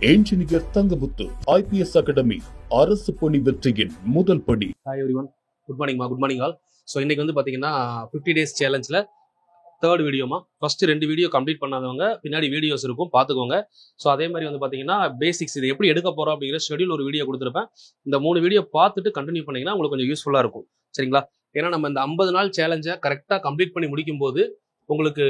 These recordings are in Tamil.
என்ஜினியர் தங்கமுத்து IPS அகாடமி அரசு பணி வெற்றியின் முதல் படி. Hi everyone, good morning all. So இன்னைக்கு வந்து பார்த்தீங்கன்னா 50 days சேலஞ்சில் தேர்ட் வீடியோமா. ஃபர்ஸ்ட் 2 வீடியோ கம்ப்ளீட் பண்ணாதவங்க பின்னாடி வீடியோஸ் இருக்கும், பார்த்துக்கோங்க. ஸோ அதே மாதிரி வந்து பார்த்தீங்கன்னா பேசிக்ஸ் இது எப்படி எடுக்க போகிறோம் அப்படிங்கிற ஷெடியூல் ஒரு வீடியோ கொடுத்துருப்பேன். இந்த 3 வீடியோ பார்த்துட்டு கண்டினியூ பண்ணிங்கன்னா உங்களுக்கு கொஞ்சம் யூஸ்ஃபுல்லாக இருக்கும், சரிங்களா? ஏன்னா நம்ம இந்த 50 நாள் சேலஞ்சை கரெக்டாக கம்ப்ளீட் பண்ணி முடிக்கும் போது உங்களுக்கு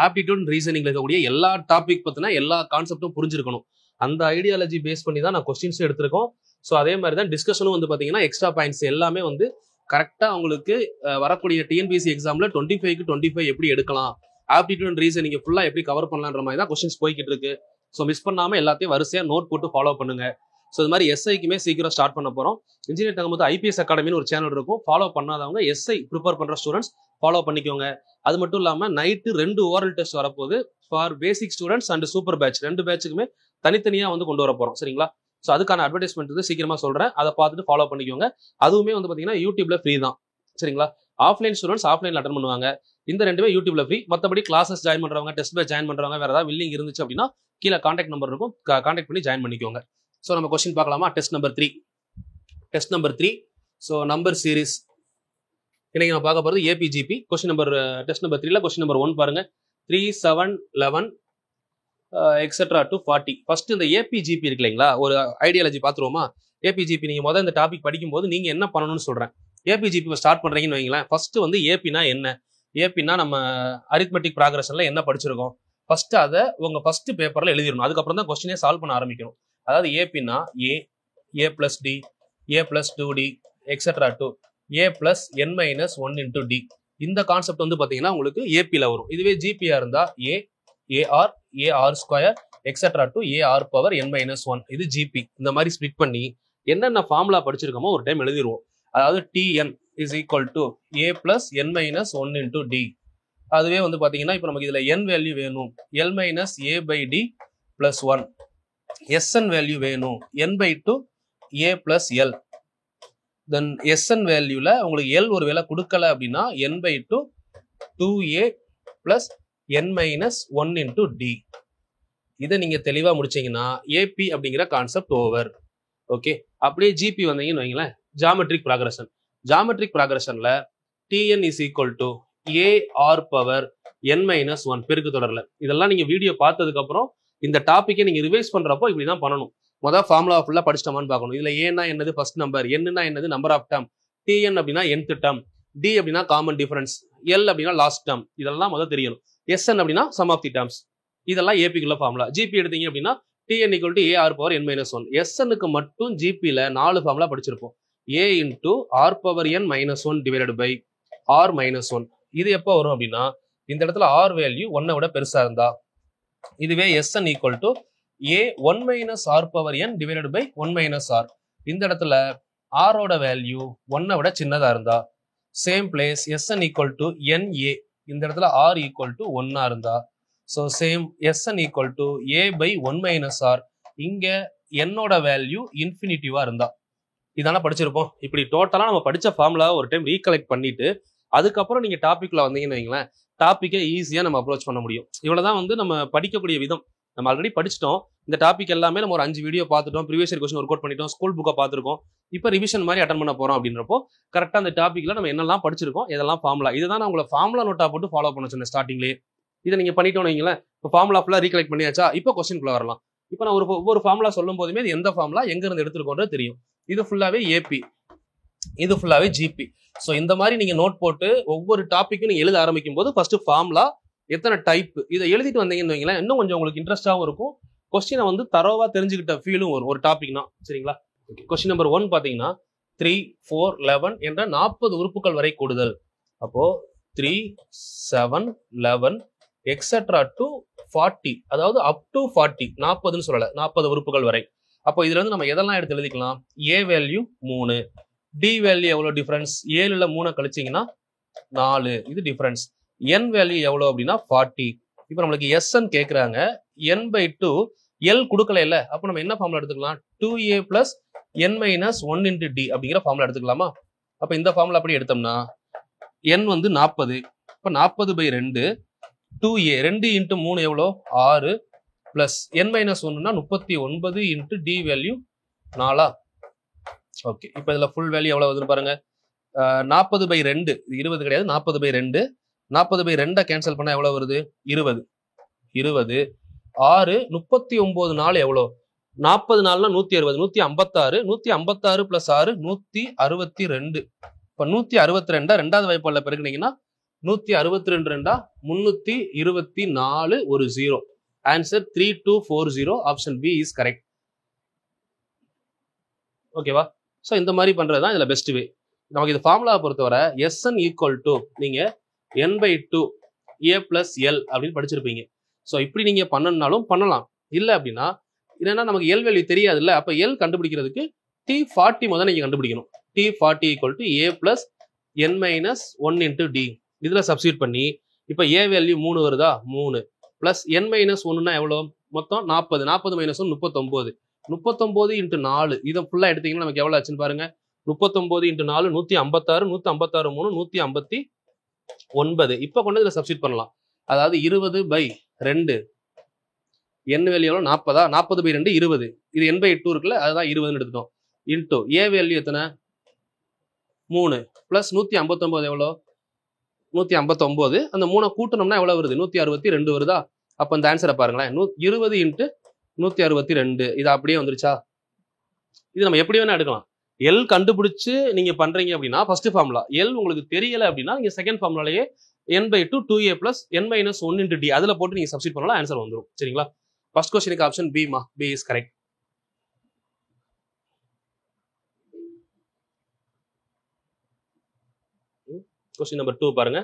ஆப்டிடியூட் ரீசனிங்ல இருக்கக்கூடிய எல்லா டாபிக் பற்றினா எல்லா கான்செப்டும் புரிஞ்சிருக்கணும். அந்த ஐடியாலஜி பேஸ் பண்ணி தான் நான் கொஸ்டின்ஸ் எடுத்திருக்கோம். ஸோ அதே மாதிரி தான் டிஸ்கஷனும் வந்து பார்த்தீங்கன்னா எக்ஸ்ட்ரா பாயிண்ட்ஸ் எல்லாமே வந்து கரெக்டாக உங்களுக்கு வரக்கூடிய டிஎன்பிஎஸ்சி எக்ஸாமில் 25க்கு 25 எப்படி எடுக்கலாம், ஆப்டிடியூட் ரீசனிங் ஃபுல்லாக எப்படி கவர் பண்ணலான்ற மாதிரி தான் கொஸ்டின்ஸ் போய்கிட்டு இருக்கு. ஸோ மிஸ் பண்ணாமல் எல்லாத்தையும் வரிசையாக நோட் போட்டு ஃபாலோ பண்ணுங்க. ஸோ இது மாதிரி எஸ்ஐக்குமே சீக்கிரம் ஸ்டார்ட் பண்ண போகிறோம். இன்ஜினியர் தங்கமுத்து IPS அகாடமின்னு ஒரு சேனல் இருக்கும், ஃபாலோ பண்ணாதவங்க எஸ்ஐ ப்ரிப்பேர் பண்ணுற ஸ்டூடெண்ட்ஸ் ஃபாலோ பண்ணிக்கோங்க. அது மட்டும் இல்லாமல் நைட்டு 2 ஓரல் டெஸ்ட் வரப்போகுது for basic students and super batch. 2 பேட்சுக்குமே தனித்தனியாக வந்து கொண்டு வர போகிறோம், சரிங்களா? ஸோ அதுக்கான அட்வர்டைஸ்மெண்ட் வந்து சீக்கிரமாக சொல்கிறேன், அதை பார்த்துட்டு ஃபாலோ பண்ணிக்கோங்க. அதுவுமே வந்து பார்த்தீங்கன்னா யூடியூப்ல ஃப்ரீ தான், சரிங்களா? ஆஃப்லைன் ஸ்டூடெண்ட்ஸ் ஆஃப்லைனில் அட்டன் பண்ணுவாங்க. இந்த 2மே யூடியூப்ல ஃப்ரீ. மற்றபடி கிளாஸஸ் ஜாயின் பண்ணுறவங்க, டெஸ்ட் பேட்ச் ஜாயின் பண்ணுறவங்க, வேறு ஏதாவது வில்லிங் இருந்துச்சு அப்படின்னா கீழே கான்டாக்ட் நம்பர் இருக்கும், கான்டாக்ட் பண்ணி ஜாயின் பண்ணிக்கோங்க. ஸோ நம்ம கொஸ்டின் பார்க்கலாமா? Test number 3. So number series இன்னைக்கு நம்ம பார்க்க போகிறது AP GP. Question number test number 3ல கொஸ்டின் நம்பர் 1 பாருங்க. 3, 7, 11 எக்ஸெட்ரா டு 40. ஃபர்ஸ்ட் இந்த ஏபிஜிபி இருக்கு இல்லைங்களா, ஒரு ஐடியாலஜி பார்த்துருவோமா? ஏபிஜிபி நீங்கள் முதல் இந்த டாபிக் படிக்கும்போது நீங்கள் என்ன பண்ணணும்னு சொல்கிறேன். ஏபிஜிபி ஸ்டார்ட் பண்ணுறீங்கன்னு வைங்களேன். ஃபர்ஸ்ட் வந்து ஏபினா என்ன, ஏபினா நம்ம அரித்மெட்டிக் ப்ராக்ரஷனில் என்ன படிச்சிருக்கோம், ஃபர்ஸ்ட் அதை உங்கள் ஃபர்ஸ்ட் பேப்பரில் எழுதிடணும். அதுக்கப்புறம் தான் கொஸ்டினே சால்வ் பண்ண ஆரம்பிக்கணும். அதாவது ஏபினா A plus D, A plus 2D etcetera to A plus N minus 1 into D. இந்த கான்செப்ட் வந்து பார்த்தீங்கன்னா உங்களுக்கு ஏபியில் வரும். இதுவே ஜிபியா இருந்தால் AR square etcetera to AR power N minus 1. இது ஜிபி. இந்த மாதிரி ஸ்பிளிட் பண்ணி என்னென்ன ஃபார்முலா படிச்சிருக்கோமோ ஒரு டைம் எழுதிடுவோம். அதாவது TN is equal to A plus N minus 1 into D. அதுவே வந்து பார்த்தீங்கன்னா இப்போ நமக்கு இதில் என் வேல்யூ வேணும், L minus A by D plus 1. SN value வேணும், N by 2 A plus L. Then SN வேல்யூல உங்களுக்கு எல் ஒரு வேலை கொடுக்கல அப்படின்னா N by 2 2a plus N minus 1 into D. இதை நீங்க தெளிவா முடிச்சீங்கன்னா ஏபி அப்படிங்கிற கான்செப்ட் ஓவர். ஓகே, அப்படியே ஜிபி வந்தீங்கன்னு வைங்களேன், ஜாமெட்ரிக் ப்ராக்ரஷன். ஜாமெட்ரிக் ப்ராக்ரஷன்ல TN is equal to AR power N minus 1 பெருக்கு தொடர்ல. இதெல்லாம் நீங்க வீடியோ பார்த்ததுக்கு அப்புறம் இந்த டாபிக்கை நீங்க ரிவைஸ் பண்றப்போ இப்படிதான் பண்ணணும். முதல் ஃபார்முலா ஃபுல்லா படிச்சிட்டோமான்னு பார்க்கணும். இதுல ஏன்னா என்னது ஃபர்ஸ்ட் நம்பர், என்னன்னா என்னது நம்பர் ஆஃப் டேர்ம், டிஎன் அப்படின்னா nth டேர்ம், டி அப்படின்னா காமன் டிஃபரன்ஸ், எல் அப்படின்னா லாஸ்ட் டேர்ம். இதெல்லாம் முதல் தெரியணும். எஸ்என் அப்படின்னா சம் ஆஃப் தி டேர்ம்ஸ். இதெல்லாம் ஏபிக்குள்ள ஃபார்முலா. ஜிபி எடுத்தீங்க அப்படின்னா TN equal to AR power N minus 1. எஸ்என்னுக்கு மட்டும் ஜிபியில 4 ஃபார்முலா படிச்சிருப்போம். A into R power N minus 1 divided by R minus 1. இது எப்போ வரும் அப்படின்னா இந்த இடத்துல ஆர் வேல்யூ 1 விட பெருசா இருந்தா. இதுவே SN equal to A 1 minus R power N divided by 1 minus R. இந்த இடத்துல ஆரோட வேல்யூ 1 விட சின்னதா இருந்தா. Same place SN equal to NA. இந்த இடத்துல ஆர் ஈக்குவல் டு 1 இருந்தா. So same SN equal to A by 1 minus R. இங்க என்னோட வேல்யூ இன்ஃபினிட்டிவா இருந்தா. இதான படிச்சிருப்போம். இப்படி டோட்டலா நம்ம படிச்ச ஃபார்முலா ஒரு டைம் ரீகலெக்ட் பண்ணிட்டு அதுக்கப்புறம் நீங்க டாபிக்ல வந்தீங்கன்னு வைங்களேன், டாபிக்கை ஈஸியா நம்ம அப்ரோச் பண்ண முடியும். இவ்வளவுதான் வந்து நம்ம படிக்கக்கூடிய விதம். நம்ம ஆல்ரெடி படிச்சிட்டோம். இந்த டாபிக் எல்லாமே நம்ம ஒரு 5 வீடியோ பார்த்துட்டோம், previous year question work out பண்ணிட்டோம், ஸ்கூல் புக்கை பார்த்துருக்கோம். இப்போ ரிவிஷன் மாதிரி அட்டன் பண்ண போறோம் அப்படின்றப்போ கரெக்டாக அந்த டாபிக்ல நம்ம என்னெல்லாம் படிச்சிருக்கோம், இதெல்லாம் ஃபார்முலா. இதுதான் நான் உங்களை ஃபார்முலா நோட்டா போட்டு ஃபாலோ பண்ண சொன்னேன் ஸ்டார்டிங்லேயே. இதை நீங்க பண்ணிட்டோம்னு வைங்களேன், இப்போ ஃபார்முலா ஃபுல்லாக ரீகலெக்ட் பண்ணியாச்சா, இப்போ கொஸ்டின்குள்ள வரலாம். இப்போ நான் ஒவ்வொரு ஃபார்முலா சொல்லும் போதுமே இது எந்த ஃபார்முலா எங்க இருந்து எடுத்துருக்கோன்றது தெரியும். இது ஃபுல்லாவே ஏபி, இது ஃபுல்லாவே ஜிபி. ஸோ இந்த மாதிரி நீங்க நோட் போட்டு ஒவ்வொரு டாபிக்கும் நீங்க எழுத ஆரம்பிக்கும் போது ஃபர்ஸ்ட் ஃபார்முலா, எத்தனை டைப், இதை எழுதிட்டு வந்தீங்கன்னு வைங்களேன், இன்னும் கொஞ்சம் உங்களுக்கு இன்ட்ரெஸ்டாகவும் இருக்கும். கொஸ்டினை வந்து தரோவா தெரிஞ்சுக்கிட்ட ஃபீலும் வரும் ஒரு டாபிக்னா, சரிங்களா? கொஸ்டின் நம்பர் 1 பாத்தீங்கன்னா 3, 4, 11 என்ற 40 உறுப்புகள் வரை கூடுதல். அப்போ 3, 7, 11 எக்ஸெட்ரா டு 40, அதாவது அப் டு 40, 40ன்னு சொல்லல, 40 உறுப்புகள் வரை. அப்போ இதுல இருந்து நம்ம எதெல்லாம் எடுத்து எழுதிக்கலாம்? ஏ வேல்யூ 3, டி வேல்யூ எவ்வளவு டிஃபரன்ஸ், 7ல 3 கழிச்சிங்கன்னா 4, இது டிஃபரன்ஸ். என் வேல்யூ எவ்வளவு அப்படின்னா 40. இப்போ நம்மளுக்கு எஸ்என் கேட்குறாங்க, என் பை 2 எல் கொடுக்கல இல்ல, அப்போ நம்ம என்ன ஃபார்முலா எடுத்துக்கலாம்? 2a plus N minus 1 into D அப்படிங்கிற ஃபார்முலா எடுத்துக்கலாமா? அப்போ இந்த ஃபார்முலா அப்படி எடுத்தோம்னா என் வந்து 40, இப்போ 40 பை 2 2a, 2 இன்ட்டு 3 எவ்வளோ 6, பிளஸ் n மைனஸ் ஒன்னுனா 39 இன்ட்டு டி வேல்யூ 4. ஓகே, இப்போ இதுல ஃபுல் வேல்யூ எவ்வளவு வருதுன்னு பாருங்க. 40/2 20 கிடையாது, 40/2. 40/2 கேன்சல் பண்ணா எவ்வளவு வருது? 20. 6 39 நாள் எவ்வளோ? 40 நாள்னா 160, 156. 156 பிளஸ் 6 162. இப்ப 162 ரெண்டாவது வாய்ப்பாடுல பெருக்குனீங்கன்னா 162 324 ஒரு 0. Answer 3240. Option B is correct. ஓகேவா? ஸோ இந்த மாதிரி பண்றதுதான் இதுல பெஸ்ட் வே. நமக்கு இது ஃபார்முலா பொறுத்தவரை Sn ஈக்குவல் டு நீங்க n/2 a plus l அப்படின்னு படிச்சிருப்பீங்க. ஸோ இப்படி நீங்க பண்ணனாலும் பண்ணலாம். இல்லை அப்படின்னா என்னன்னா நமக்கு எல் வேல்யூ தெரியாது இல்லை, அப்ப எல் கண்டுபிடிக்கிறதுக்கு T40 முதல்ல நீங்க கண்டுபிடிக்கணும். T40 equal to a plus n minus 1 into D. இதுல சப்ஸ்டியூட் பண்ணி இப்ப a வேல்யூ 3 வருதா? 3 பிளஸ் n மைனஸ் 1னா எவ்வளோ? மொத்தம் 40. 40 மைனஸ் 1 39. 39 இன்ட்டு 4 இதை ஃபுல்லா எடுத்தீங்கன்னா நமக்கு எவ்வளவு ஆச்சுன்னு பாருங்க. 39 இன்ட்டு 4 156. 156 3 159. இப்ப கொண்டு இதுல சப்ஸ்டியூட் பண்ணலாம். அதாவது 20/2 n வேல்யூ எவ்வளோ? 40. 40/2 20. இது n/2 இருக்குல்ல, அதுதான் 20ன்னு எடுத்துட்டோம். இன்டூ a வேல்யூ எத்தனை? 3 பிளஸ் 159 எவ்வளோ? 159. அந்த 3 கூட்டணும்னா எவ்வளவு வருது? 162 வருதா? அப்ப இந்த ஆன்சரை பாருங்களேன். 20 இன்ட்டு 162. இது அப்படியே வந்துருச்சா? இது நம்ம எப்படி வேணா எடுக்கலாம். எல் கண்டுபிடிச்சு நீங்க பண்றீங்க அப்படின்னா ஃபர்ஸ்ட் ஃபார்முலா. எல் உங்களுக்கு தெரியல அப்படின்னா நீங்க செகண்ட் ஃபார்முலாலேயே n/2 2a plus n minus 1 into D அதுல போட்டு நீங்க சப்ஸ்டியூட் பண்ணலாம், ஆன்சர் வந்துடும். சரிங்களா? ஃபர்ஸ்ட் கொஸ்டினுக்கு ஆப்ஷன் பி மா, B is correct. Question number 2 பாருங்க.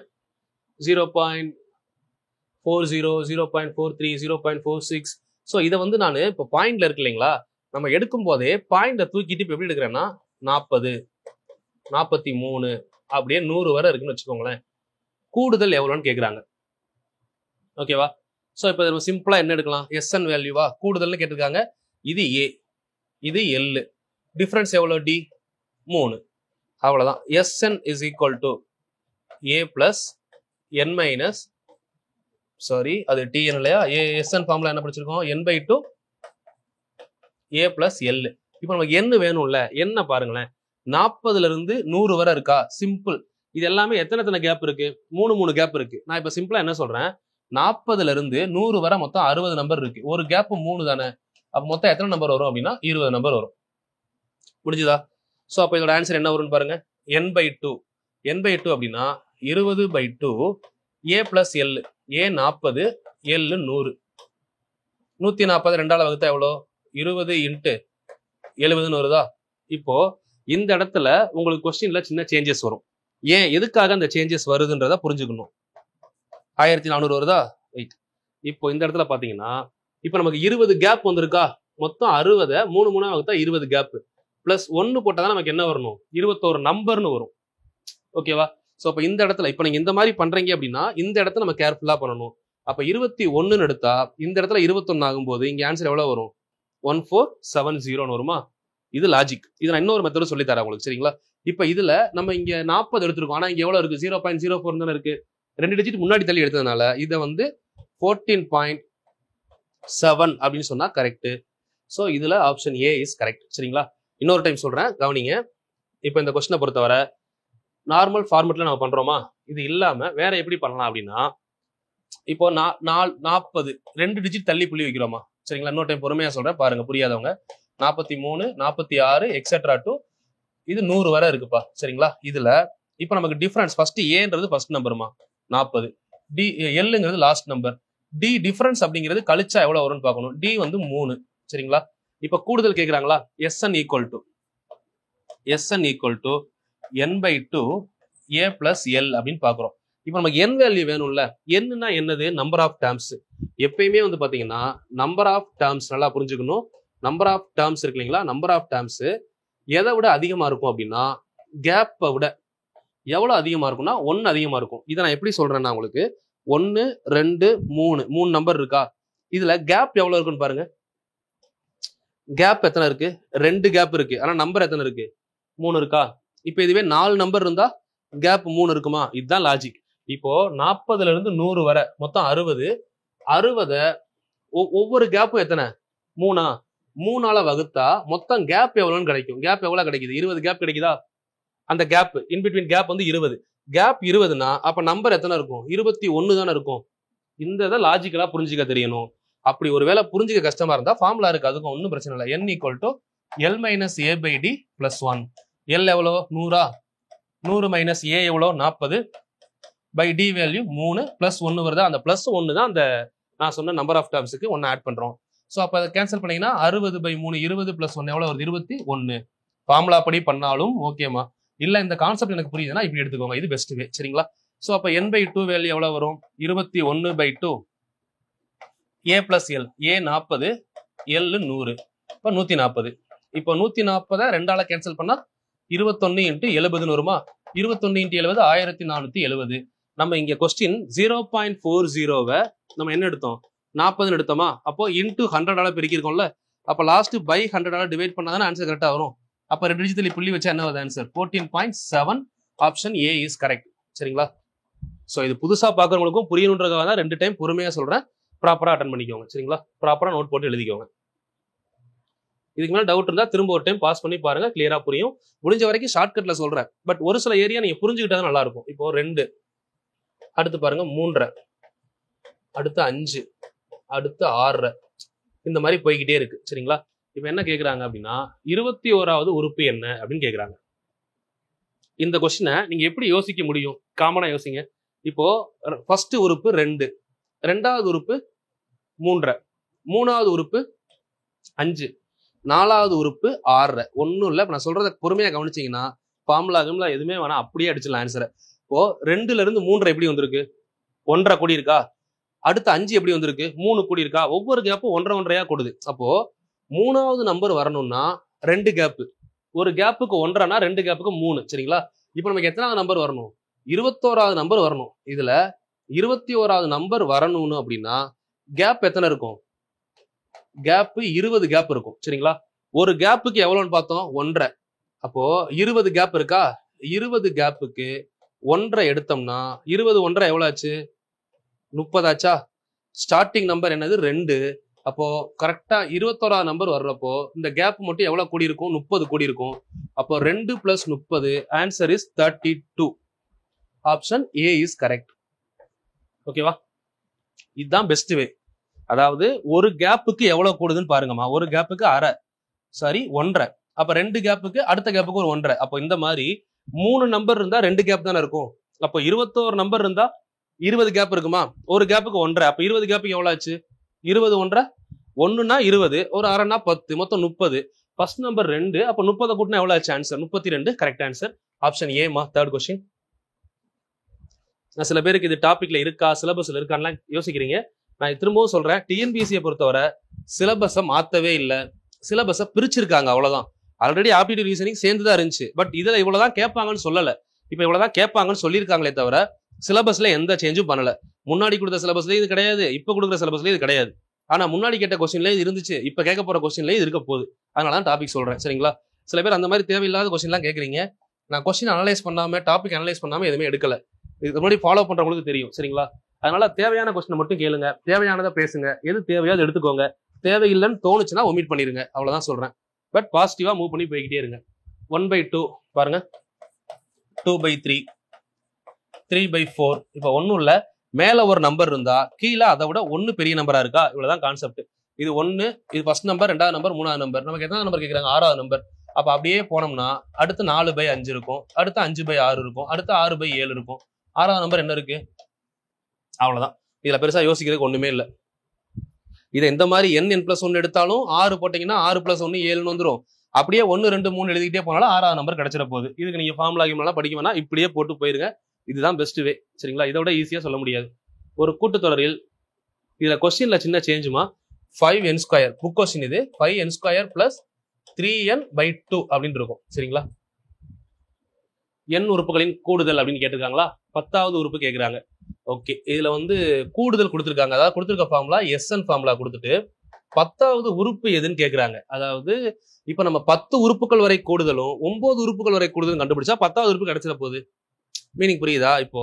0.40 0.43 0.46. ஸோ இதை வந்து நான் இப்போ பாயிண்ட்ல இருக்கு இல்லைங்களா, நம்ம எடுக்கும் போதே பாயிண்ட தூக்கிட்டு இப்போ எப்படி எடுக்கிறேன்னா 40 43 அப்படியே 100 வரை இருக்குன்னு வச்சுக்கோங்களேன். கூடுதல் எவ்வளோன்னு கேட்குறாங்க. ஓகேவா? ஸோ இப்போ நம்ம சிம்பிளா என்ன எடுக்கலாம்? Sn வேல்யூவா கூடுதல்னு கேட்டிருக்காங்க. இது ஏ, இது எல். டிஃபரன்ஸ் எவ்வளோ? டி 3. அவ்வளோதான். Sn is equal to A plus n minus sorry அது tn இல்லையா? Sn ஃபார்முலா என்ன படிச்சிருக்கோம்? n/2 a plus L. இப்போ நமக்கு n வேணும்ல, என்ன பாருங்களேன். 40ல இருந்து 100 வரை இருக்கா? சிம்பிள். இது எல்லாமே எத்தனை கேப் இருக்கு? 3 கேப் இருக்கு. நான் இப்ப சிம்பிளா என்ன சொல்றேன், 40ல இருந்து 100 வரை மொத்தம் 60 நம்பர் இருக்கு. ஒரு கேப் 3 தானே. அப்ப மொத்தம் எத்தனை நம்பர் வரும் அப்படின்னா 20 நம்பர் வரும். முடிஞ்சுதா? சோ அப்ப இதோட ஆன்சர் என்ன வரும்னு பாருங்க. n/2 அப்படின்னா 20/2 a plus L. a 40, L 100. 140 ரெண்டால வகுத்தா எவ்வளோ? 20 இன்ட்டு 70ன்னு வருதா? இப்போ இந்த இடத்துல உங்களுக்கு கொஸ்டின்ல சின்ன சேஞ்சஸ் வரும். ஏன் எதுக்காக அந்த சேஞ்சஸ் வருதுன்றத புரிஞ்சுக்கணும். 1400 வருதா? ரைட். இப்போ இந்த இடத்துல பாத்தீங்கன்னா இப்போ நமக்கு 20 கேப் வந்திருக்கா? மொத்தம் 60 3 வகுத்தா 20 கேப் பிளஸ் 1 போட்டாதான் நமக்கு என்ன வரணும்? 21 நம்பர்னு வரும். ஓகேவா? சோ அப்ப இந்த இடத்துல இப்ப நீங்க இந்த மாதிரி பண்றீங்க அப்படின்னா இந்த இடத்துல நம்ம கேர்ஃபுல்லா பண்ணணும். அப்ப 21 எடுத்தா இந்த இடத்துல 21 ஆகும்போது இங்க ஆன்சர் எவ்வளவு வரும்? 1470 வருமா? இது லாஜிக். இது நான் இன்னொரு மெத்தட் சொல்லி தரேன் உங்களுக்கு. சரிங்களா? இப்ப இதுல நம்ம இங்க 40 எடுத்திருக்கோம். ஆனா இங்க எவ்வளவு இருக்கு? 0.04 தானே இருக்கு. 2 டிஜிட் முன்னாடி தள்ளி எடுத்ததுனால இதை வந்து 14.7 அப்படின்னு சொன்னா கரெக்ட். சோ இதுல ஆப்ஷன் ஏ இஸ் கரெக்ட். சரிங்களா? இன்னொரு டைம் சொல்றேன், கவனிங்க. இப்ப இந்த கொஸ்டினை பொறுத்தவரை நார்மல் ஃபார்மெட்ல நம்ம பண்றோமா? இது இல்லாம வேற எப்படி பண்ணலாம் அப்படின்னா, இப்போ 40 2 டிஜிட் தள்ளி புள்ளி வைக்கிறோமா? சரிங்களா? இன்னொரு டைம் பொறுமையா சொல்றேன், பாருங்க புரியாதவங்க. 43 46 எக்ஸெட்ரா டு இது 100 வரை இருக்குப்பா. சரிங்களா? இதுல இப்ப நமக்கு டிஃபரன்ஸ் ஃபர்ஸ்ட் ஏன்றது ஃபர்ஸ்ட் நம்பருமா 40, டி எல்லுங்கிறது லாஸ்ட் நம்பர், டி டிஃபரன்ஸ் அப்படிங்கிறது கழிச்சா எவ்வளவு வரும்னு பார்க்கணும். டி வந்து 3. சரிங்களா? இப்ப கூடுதல் கேட்கறாங்களா? Sn equal to n/2 a plus L அப்படின்னு பாக்குறோம். இப்ப நமக்கு n வேல்யூ வேணும்ல. என்னன்னா என்னது? Number of terms. எப்பயுமே வந்து பாத்தீங்கன்னா நம்பர் ஆஃப் டேர்ம்ஸ் நல்லா புரிஞ்சுக்கணும். நம்பர் ஆஃப் டேர்ம்ஸ் இருக்கு இல்லைங்களா? நம்பர் ஆஃப் டேர்ம்ஸ் எதை விட அதிகமா இருக்கும் அப்படின்னா கேப்பை விட எவ்வளவு அதிகமா இருக்கும்னா 1 அதிகமா இருக்கும். இதை நான் எப்படி சொல்றேன்னா உங்களுக்கு 1 2 3 நம்பர் இருக்கா? இதுல கேப் எவ்வளவு இருக்குன்னு பாருங்க. கேப் எத்தனை இருக்கு? 2 கேப் இருக்கு. ஆனா நம்பர் எத்தனை இருக்கு? 3 இருக்கா? இப்ப இதுவே 4 நம்பர் இருந்தா கேப் 3 இருக்குமா? இதுதான் லாஜிக். இப்போ 40ல இருந்து 100 வரை மொத்தம் 60 ஒவ்வொரு கேப்பும் எத்தனை 3ஆ 3ஆல வகுத்தா மொத்தம் கேப் எவ்வளவுன்னு கிடைக்கும். கேப் எவ்வளவு கிடைக்குது? 20 கேப் கிடைக்குதா? அந்த கேப் இன்பிட்வீன் கேப் வந்து 20. கேப் 20னா அப்ப நம்பர் எத்தனை இருக்கும்? 21 தானே இருக்கும். இந்த இதை லாஜிக்கலா புரிஞ்சுக்க தெரியணும். அப்படி ஒருவேளை புரிஞ்சுக்க கஷ்டமா இருந்தா ஃபார்முலா இருக்கு, அதுக்கும் ஒன்றும் பிரச்சனை இல்லை. n = L - A / D + 1. L எவ்வளோ? 100. 100 - A எவ்வளோ? 40 by D வேல்யூ 3 + 1 வருதா? அந்த +1 தான் அந்த நான் சொன்ன நம்பர் ஆஃப் டேர்ம்ஸுக்கு 1 ஆட் பண்றோம். ஸோ அப்போ அதை கேன்சல் பண்ணீங்கன்னா 60/3 20 + 1 எவ்வளோ வருது? 21. ஃபார்முலா படி பண்ணாலும் ஓகேமா. இல்ல இந்த கான்செப்ட் எனக்கு புரியுதுன்னா இப்படி எடுத்துக்கோங்க, இது பெஸ்ட் வே. சரிங்களா? ஸோ அப்போ n/2 வேல்யூ எவ்வளோ வரும்? 21/2 A + L. A 40, L 100. இப்போ 140. இப்போ 140 2ஆல கேன்சல் பண்ணா 21 × 70 வருமா? 21 × 70 1470. நம்ம இங்க கொஸ்டின் 0.40 நம்ம என்ன எடுத்தோம்? 40 எடுத்தோமா? அப்போ இன்டு 100ஆல பெருக்கிருக்கோம்ல. அப்போ லாஸ்ட் பை 100ஆல டிவைட் பண்ணாதானே ஆன்சர் கரெக்டா வரும். அப்போ 2 டிஜிட்டல் புள்ளி வச்சா என்ன வருது answer? 14.7. Option A is correct. சரிங்களா? ஸோ இது புதுசா பார்க்கறவங்களுக்கும் புரியணுன்றதுக்காக தான் 2 டைம் பொறுமையா சொல்றேன். ப்ராப்பரா அட்டன் பண்ணிக்கோங்க. சரிங்களா? ப்ராப்பரா நோட் போட்டு எழுதிக்கோங்க. இதுக்கு மேல டவுட் இருந்தா திரும்ப ஒரு டைம் பாஸ் பண்ணி பாருங்க, கிளியரா புரியும். முடிஞ்ச வரைக்கும் ஷார்ட்கட்ல சொல்றேன். பட் ஒரு சில ஏரியா நீங்க புரிஞ்சுக்கிட்டா நல்லா இருக்கும். இப்போ 2, அடுத்து பாருங்க 3, அடுத்து 5, அடுத்து 6, இந்த மாதிரி போய்கிட்டே இருக்கு. சரிங்களா? இப்ப என்ன கேக்குறாங்க அப்படின்னா 21வது உறுப்பு என்ன அப்படின்னு கேக்குறாங்க. இந்த கொஸ்டினை நீங்க எப்படி யோசிக்க முடியும்? காமனா யோசிங்க. இப்போ ஃபர்ஸ்ட் உறுப்பு 2, 2வது உறுப்பு 3, 3வது உறுப்பு 5, 4வது உறுப்பு 6. ஒன்னும் இல்ல. நான் சொல்றத பொறுமையா கவனிச்சீங்கன்னா ஃபார்முலா எதுவுமே வேணாம், அப்படியே அடிச்சிடலாம் ஆன்சரை. இப்போ 2ல இருந்து 3 எப்படி வந்திருக்கு? 1.5 கூடி இருக்கா? அடுத்து 5 எப்படி வந்திருக்கு? 3 கூடி இருக்கா? ஒவ்வொரு கேப்பும் 1.5 1.5 கொடுது. அப்போ 3வது நம்பர் வரணும்னா 2 கேப்பு. ஒரு கேப்புக்கு 1.5னா 2 கேப்புக்கு 3. சரிங்களா? இப்போ நமக்கு எத்தனாவது நம்பர் வரணும்? 21வது நம்பர் வரணும். இதுல 21வது நம்பர் வரணும்னு அப்படின்னா கேப் எத்தனை இருக்கும்? கேப் 20 கேப் இருக்கும். சரிங்களா? ஒரு கேப்புக்கு எவ்வளவுன்னு பார்த்தோம்? 1.5. அப்போ 20 கேப் இருக்கா? 20 கேப்புக்கு 1.5 எடுத்தோம்னா 20 1.5 எவ்வளவு ஆச்சு? 30 ஆச்சா? ஸ்டார்டிங் நம்பர் என்னது? 2. அப்போ கரெக்டா 21வது நம்பர் வர்றப்போ இந்த கேப் மட்டும் எவ்வளவு கூடி இருக்கும்? 30 கூடி இருக்கும். அப்போ 2 + 30 answer is 32. Option A is correct. ஓகேவா? இதுதான் பெஸ்ட் வே. அதாவது ஒரு கேப்புக்கு எவ்வளவு கூடுதுன்னு பாருங்கம்மா. ஒரு கேப்புக்கு 1.5. அப்ப 2 கேப்புக்கு அடுத்த கேப்புக்கு ஒரு 1.5. அப்போ இந்த மாதிரி 3 நம்பர் இருந்தா 2 கேப் தானே இருக்கும். அப்போ 21 நம்பர் இருந்தா 20 கேப் இருக்குமா? ஒரு கேப்புக்கு 1.5. அப்ப 20 கேப்புக்கு எவ்வளவு ஆச்சு? 20 1.5 1னா 20, ஒரு 1/2னா 10, மொத்தம் 30. First number 2. அப்ப 30 கூட்டினா எவ்வளவு ஆச்சு answer? 32. Correct answer. Option A மா. Third question. சில பேருக்கு இது டாபிக்ல இருக்கா, சிலபஸ்ல இருக்கான்லாம் யோசிக்கிறீங்க. நான் திரும்பவும் சொல்றேன், டிஎன்பிஎஸ்சியை பொறுத்தவரை சிலபஸை மாத்தவே இல்லை, சிலபஸை பிரிச்சிருக்காங்க, அவ்வளவுதான். ஆல்ரெடி ஆப்டிடியூட் ரீசனிங் சேர்ந்துதான் இருந்துச்சு. பட் இதுல இவ்வளவுதான் கேட்பாங்கன்னு சொல்லல. இப்ப இவ்வளவுதான் கேட்பாங்கன்னு சொல்லியிருக்காங்களே தவிர சிலபஸ்ல எந்த சேஞ்சும் பண்ணல. முன்னாடி கொடுத்த சிலபஸ்ல இது கிடையாது, இப்ப கொடுக்குற சிலபஸ்ல இது கிடையாது. ஆனா முன்னாடி கேட்ட கொஸ்டின்ல இது இருந்துச்சு, இப்ப கேட்க போற கொஸ்டின்ல இது இருக்க போகுது. அதனால டாபிக் சொல்றேன். சரிங்களா? சில பேர் அந்த மாதிரி தேவையில்லாத கொஸ்டின்லாம் கேட்குறீங்க. நான் கொஸ்டின் அனலைஸ் பண்ணாம, டாபிக் அனலைஸ் பண்ணாம எதுவுமே எடுக்கல. இதுக்கு முன்னாடி ஃபாலோ பண்றவங்களுக்கு தெரியும். சரிங்களா? அதனால தேவையான கொஸ்டினை மட்டும் கேளுங்க, தேவையானதை பேசுங்க, எது தேவையோ அதை எடுத்துக்கோங்க, தேவையில்லைன்னு தோணுச்சுன்னா ஒமிட் பண்ணிருங்க. அவ்வளவுதான் சொல்றேன். பட் பாசிட்டிவா மூவ் பண்ணி போய்கிட்டே இருங்க. 1/2 பாருங்க, 2/3, 3/4. இப்ப ஒன்னும் இல்ல, மேல ஒரு நம்பர் இருந்தா கீழே அதை விட 1 பெரிய நம்பரா இருக்கா? இவ்வளவுதான் கான்செப்ட். இது 1, இது ஃபர்ஸ்ட் நம்பர், 2வது நம்பர், 3வது நம்பர். நமக்கு எத்தனை நம்பர் கேட்கறாங்க? 6வது நம்பர். அப்ப அப்படியே போனோம்னா அடுத்து 4/5 இருக்கும், அடுத்து 5/6 இருக்கும், அடுத்து 6/7 இருக்கும். 6வது நம்பர் என்ன இருக்கு? அவ்வளவுதான். இதுல பெருசா யோசிக்கிறதுக்கு ஒண்ணுமே இல்லை. இதை இந்த மாதிரி n+1 எடுத்தாலும் 6 போட்டீங்கன்னா 6 + 1 7ன்னு வந்துடும். அப்படியே 1 2 3 எழுதிக்கிட்டே போனாலும் 6வது நம்பர் கிடைச்சிட போகுது. இதுக்கு நீங்க ஃபார்முலா கிம்லாம் படிக்க வேணா, இப்படியே போட்டு போயிருங்க. இதுதான் பெஸ்ட் வே. சரிங்களா? இதை விட ஈஸியா சொல்ல முடியாது. ஒரு கூட்டுத்தொடரில் இதுல கொஸ்டின்ல சின்ன சேஞ்சுமா, 5n². புக் கொஸ்டின் இது. 5n² + 3n/2 அப்படின்னு இருக்கும். சரிங்களா? n உறுப்புகளின் கூடுதல் அப்படின்னு கேட்டிருக்காங்களா? 10வது உறுப்பு கேட்கிறாங்க. ஓகே, இதுல கூடுதல் கொடுத்துருக்காங்க. அதாவது கொடுத்துருக்க ஃபார்முலா SN ஃபார்முலா கொடுத்துட்டு 10வது உறுப்பு எதுன்னு கேட்கிறாங்க. அதாவது இப்ப நம்ம 10 உறுப்புகள் வரை கூடுதலும் 9 உறுப்புகள் வரை கூடுதலும் கண்டுபிடிச்சா 10வது உறுப்பு கிடைச்சிட போகுது. மீனிங் புரியுதா? இப்போ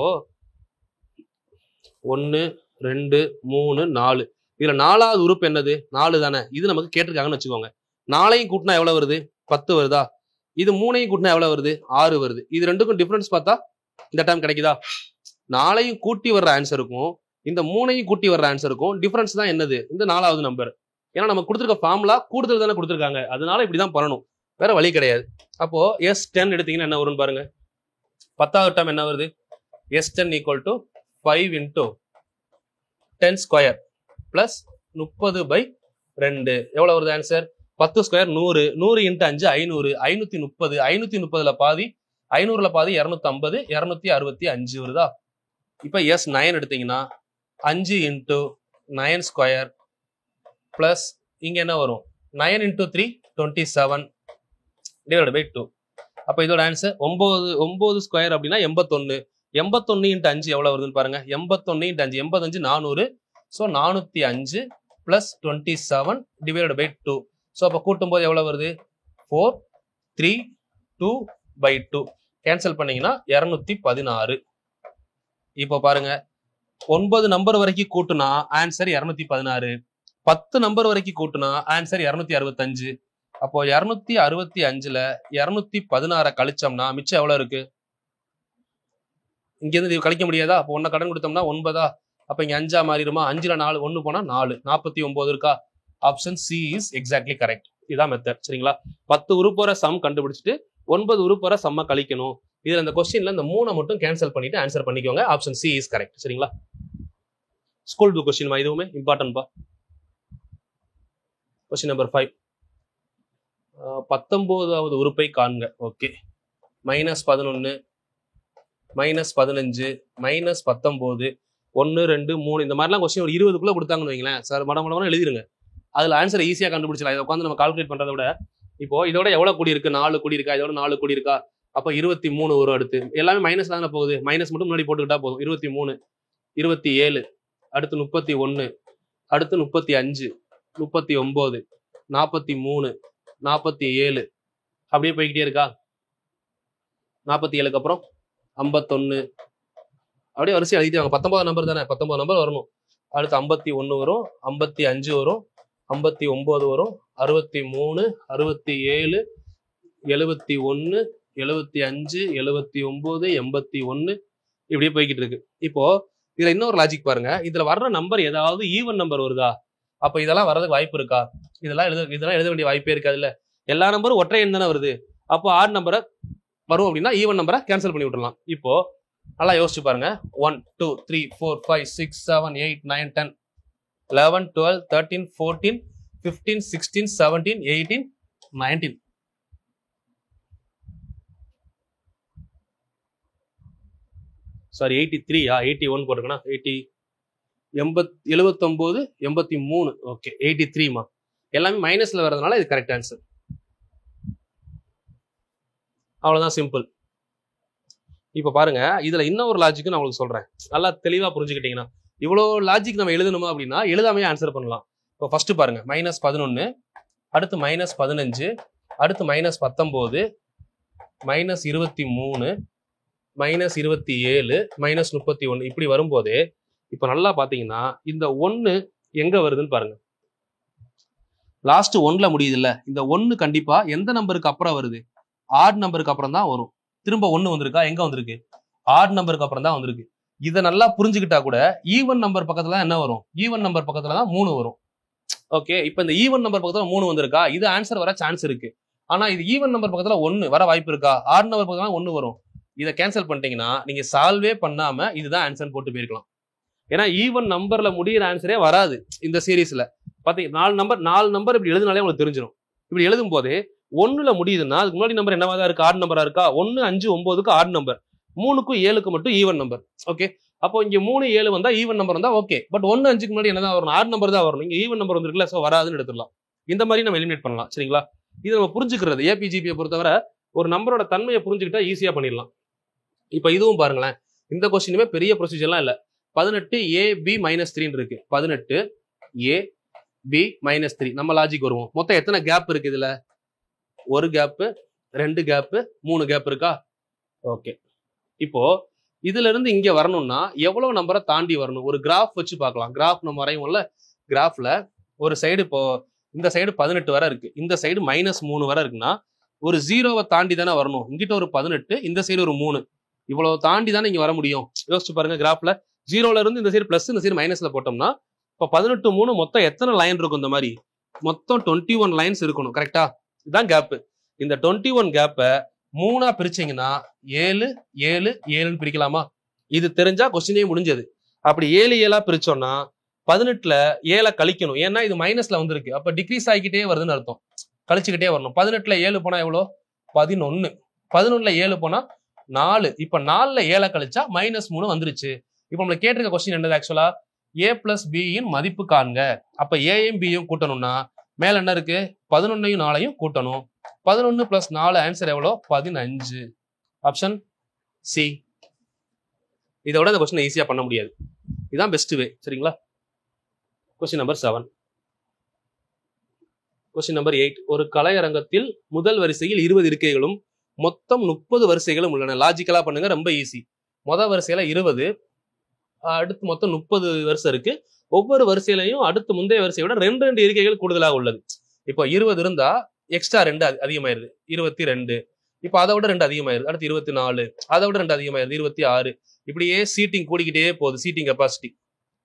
1 2 3 4 இதுல 4வது உறுப்பு என்னது? 4 தானே. இது நமக்கு கேட்டிருக்காங்கன்னு வச்சுக்கோங்க. 4ஐயும் கூட்டினா எவ்வளவு வருது? 10 வருதா? இது 3ஐயும் கூட்டினா எவ்வளவு வருது? 6 வருது. இது ரெண்டுக்கும் டிஃபரன்ஸ் பார்த்தா இந்த டைம் கிடைக்குதா? 4ஐயும் கூட்டி வர்ற ஆன்சருக்கும் இந்த 3ஐயும் கூட்டி வர்ற ஆன்சருக்கும் டிஃபரன்ஸ் தான் என்னது? இந்த 4வது நம்பர். ஏன்னா நம்ம கொடுத்துருக்க ஃபார்முலா கூடுதல் தானே கொடுத்துருக்காங்க. அதனால இப்படிதான் பண்ணணும், வேற வழி கிடையாது. அப்போ S10 எடுத்தீங்கன்னா என்ன வரும்னு பாருங்க. 10வது டேர்ம் என்ன வருது? S10 = 5 × 10 square plus 30/2. எவ்வளவு வருது ஆன்சர்? 10 ஸ்கொயர் 100, 100 × 5 500, 530, 530ல பாதி 500ல பாதி 250, 265 வருதா? இப்ப S9 எடுத்தீங்கன்னா 5 × 9 ஸ்கொயர் பிளஸ் இங்க என்ன வரும்? 9 × 3 27 divided by 2. அப்ப இதோட ஆன்சர் 9 ஸ்கொயர் அப்படின்னா 81. 81 × 5 எவ்வளவு வருதுன்னு பாருங்க. 81 × 5 85 400. So 405 plus 27 divided by 2. So அப்போ கூட்டும் போது எவ்வளவு வருது? 4 3 2/2 கேன்சல் பண்ணீங்கன்னா 216. இப்போ பாருங்க, 9 நம்பர் வரைக்கும் கூட்டுனா ஆன்சர் 216, 10 நம்பர் வரைக்கும் கூட்டுனா ஆன்சர் 265. அப்போ 265ல 216 கழிச்சோம்னா மிச்சம் எவ்வளவு இருக்கு? இங்க இருந்து கழிக்க முடியாதா? அப்போ 1 கடன் கொடுத்தோம்னா 9. அப்ப இங்க 5 மாறிடுமா? 5ல 4 1 போனா 4 49 இருக்கா? Option C is exactly correct. இதான் மெத்தட். சரிங்களா? 10 உறுப்புற சம் கண்டுபிடிச்சிட்டு 9 உறுப்புற சம்ம கழிக்கணும். இதுல இந்த கொஸ்டின்ல இந்த 3 மட்டும் கேன்சல் பண்ணிட்டு ஆன்சர் பண்ணிக்கோங்க. Option C is correct. சரிங்களா? ஸ்கூல் புக் கொஸ்டின் இதுவுமே இம்பார்ட்டன்ட் பா. Question number 5. 19வது உறுப்பை காண்க. ஓகே. -11 -15 -19 1 2 3 இந்த மாதிரிலாம் கொஸ்டின் ஒரு 20க்குள்ள கொடுத்தாங்கன்னு வைங்களேன் சார், மடமடமா எழுதிருங்க. அதுல ஆன்சர் ஈஸியா கண்டுபிடிச்சலாம். இதை உட்காந்து நம்ம கால்குலேட் பண்றதை விட இப்போ இதோட எவ்வளவு கூடி இருக்கு? 4 கூடி இருக்கா? இதோட 4 கூடி இருக்கா? அப்ப 23 வரும். அடுத்து எல்லாமே மைனஸ் தானே போகுது. மைனஸ் மட்டும் முன்னாடி போட்டுக்கிட்டா போதும். 23 27 அடுத்து 31 அடுத்து 35 39 43 47 அப்படியே போய்கிட்டே இருக்கா? 47க்கு அப்புறம் 51 அப்படியே வரிசை எழுதிட்டு வாங்க. 19 நம்பர் தானே, 19 நம்பர் வரணும். அடுத்து 51 வரும், 55 வரும், 59 வரும், 63 67 71 75 79 81 இப்படியே போய்கிட்டு இருக்கு. இப்போ இதுல இன்னொரு லாஜிக் பாருங்க. இதுல வர்ற நம்பர் ஏதாவது ஈவன் நம்பர் வருதா? அப்ப இதெல்லாம் வர்றதுக்கு வாய்ப்பு இருக்கா? இதெல்லாம் எழுத வேண்டிய வாய்ப்பே இருக்காது இல்ல. எல்லா நம்பரும் ஒற்றை எண் தானே வருது. அப்போ ஆட் நம்பரை வரும் அப்படின்னா ஈவன் நம்பரை கேன்சல் பண்ணி விட்டுறலாம். இப்போ நல்லா யோசிச்சு பாருங்க. 1 2 3 4 5 6 7 8 9 10 11 12 13 14 15 16 17 18 19. சாரி 83 81 போட்டுக்கணும். 79 83. ஓகே 83மா. எல்லாமே மைனஸ்ல வர்றதுனால இது கரெக்ட் ஆன்சர். அவ்வளவுதான், சிம்பிள். இப்ப பாருங்க, இதுல இன்னொரு லாஜிக் நான் உங்களுக்கு சொல்றேன். நல்லா தெளிவா புரிஞ்சுக்கிட்டீங்கன்னா, இவ்வளவு லாஜிக் நம்ம எழுதணுமா அப்படின்னா எழுதாமே ஆன்சர் பண்ணலாம். இப்போ ஃபர்ஸ்ட் பாருங்க, -11 அடுத்து -15 அடுத்து -19 -23 -27 -31 இப்படி வரும்போது இப்ப நல்லா பாத்தீங்கன்னா இந்த 1 எங்க வருதுன்னு பாருங்க. லாஸ்ட் 1ல முடியுது இல்ல. இந்த 1 கண்டிப்பா எந்த நம்பருக்கு அப்புறம் வருது? ஆட் நம்பருக்கு அப்புறம் தான் வரும். திரும்ப 1 வந்திருக்கா? எங்க வந்திருக்கு? ஆட் நம்பருக்கு அப்புறம் தான் வந்திருக்கு. இதை நல்லா புரிஞ்சுக்கிட்டா கூட ஈவன் நம்பர் பக்கத்துல என்ன வரும்? ஈவன் நம்பர் பக்கத்துல தான் 3 வரும். ஓகே, இப்ப இந்த ஈவன் நம்பர் பக்கத்துல 3 வந்திருக்கா? இது ஆன்சர் வர சான்ஸ் இருக்கு. ஆனா இது ஈவன் நம்பர் பக்கத்துல 1 வர வாய்ப்பு இருக்கா? ஆட் நம்பர் பக்கத்துல 1 வரும். இதை கேன்சல் பண்ணிட்டீங்கன்னா நீங்க சால்வே பண்ணாம இதுதான் ஆன்சர் போட்டு போயிருக்கலாம். ஏன்னா ஈவன் நம்பர்ல முடியிற ஆன்சரே வராது இந்த சீரீஸ்ல. பாத்தீங்க 4 நம்பர் இப்படி எழுதினாலே உங்களுக்கு தெரிஞ்சிடும். இப்படி எழுதும் போது 1ல முடியுதுன்னா அதுக்கு முன்னாடி நம்பர் என்னவா தான் இருக்கு? ஆட் நம்பரா இருக்கா? 1 5 9க்கு ஆட் நம்பர், 3க்கும் 7க்கு மட்டும் ஈவன் நம்பர். ஓகே, அப்போ இங்க 3 7 வந்தா ஈவன் நம்பர் வந்தா ஓகே. பட் 1 5க்கு முன்னாடி என்னதான் வரணும்? ஆட் நம்பர் தான் வரணும். இங்க ஈவன் நம்பர் வந்திருக்குல்ல, சோ வராதுன்னு எடுத்துடலாம். இந்த மாதிரி நம்ம எலிமினேட் பண்ணலாம். சரிங்களா? இது நம்ம புரிஞ்சுக்கிறது ஏபிஜிபியை பொறுத்தவரை ஒரு நம்பரோட தன்மையை புரிஞ்சுக்கிட்டா ஈஸியா பண்ணிடலாம். இப்ப இதுவும் பாருங்களேன், இந்த கொஸ்டினுமே பெரிய ப்ரொசீஜர்லாம் இல்ல. 18 AB -3 இருக்கு. 18 AB -3 நம்ம லாஜிக் வருவோம். மொத்தம் எத்தனை கேப் இருக்கு இதுல? ஒரு கேப், 2 கேப், 3 கேப் இருக்கா? ஓகே, இப்போ இதுல இருந்து இங்க வரணும்னா எவ்வளவு நம்பரை தாண்டி வரணும்? ஒரு கிராஃப் வச்சு பார்க்கலாம். கிராஃப் நம்ம வரையும்ல, கிராஃப்ல ஒரு சைடு இப்போ இந்த சைடு 18 வரை இருக்கு, இந்த சைடு -3 வரை இருக்குன்னா ஒரு 0வை தாண்டி தானே வரணும். இங்கிட்ட ஒரு 18, இந்த சைடு ஒரு 3, இவ்வளவு தாண்டி தானே இங்க வர முடியும். யோசிச்சு பாருங்க. கிராஃப்ல 0ல இருந்து இந்த சைடு பிளஸ், இந்த சைடு மைனஸ்ல போட்டோம்னா இப்போ 18 3 மொத்தம் எத்தனை லைன் இருக்கும்? இந்த மாதிரி மொத்தம் 21 லைன்ஸ் இருக்கணும். கரெக்டா? இதுதான் கேப். இந்த 21 கேப்பை 3ஆ பிரிச்சீங்கன்னா 7 7 7ன்னு பிரிக்கலாமா? இது தெரிஞ்சா கொஸ்டினே முடிஞ்சது. அப்படி 7 7ஆ பிரிச்சோம்னா 18ல 7 கழிக்கணும். ஏன்னா இது மைனஸ்ல வந்திருக்கு, அப்ப டிக்ரீஸ் ஆகிக்கிட்டே வருதுன்னு அர்த்தம். கழிச்சுக்கிட்டே வரணும். 18ல 7 போனா எவ்வளோ? 11. 11ல 7 போனா 4. இப்ப 4ல 7 கழிச்சா -3 வந்துருச்சு. இப்ப நம்மள கேட்டிருக்க கொஸ்டின் என்னது? ஆக்சுவலா a பிளஸ் b யின் மதிப்பு காண்க. அப்ப ஏயும் பியும் கூட்டணும்னா மேல என்ன இருக்கு? 11ஐயும் 4ஐயும் கூட்டணும். 11 பிளஸ் 4 ஆன்சர் எவ்வளோ? 15. Option C. இதோட இந்த கொஸ்டின் ஈஸியா பண்ண முடியாது. இதுதான் பெஸ்ட் வே. சரிங்களா? Question number 7. Question number 8. ஒரு கலையரங்கத்தில் முதல் வரிசையில் 20 இருக்கைகளும் மொத்தம் 30 வரிசைகளும் உள்ளன. லாஜிக்கலா பண்ணுங்க, ரொம்ப ஈஸி. முதல் வரிசையில 20, அடுத்து மொத்தம் 30 வரிசை இருக்கு. ஒவ்வொரு வரிசையிலையும் அடுத்து முந்தைய வரிசையோட 2 இருக்கைகள் கூடுதலாக உள்ளது. இப்போ 20 இருந்தா எக்ஸ்ட்ரா 2 அதிகமாயிருது, 22. இப்போ அதை விட 2 அதிகமாயிருது, அடுத்து 24, அதை விட 2 அதிகமாயிருது, 26. இப்படியே சீட்டிங் கூடிக்கிட்டே போகுது, சீட்டிங் கெப்பாசிட்டி.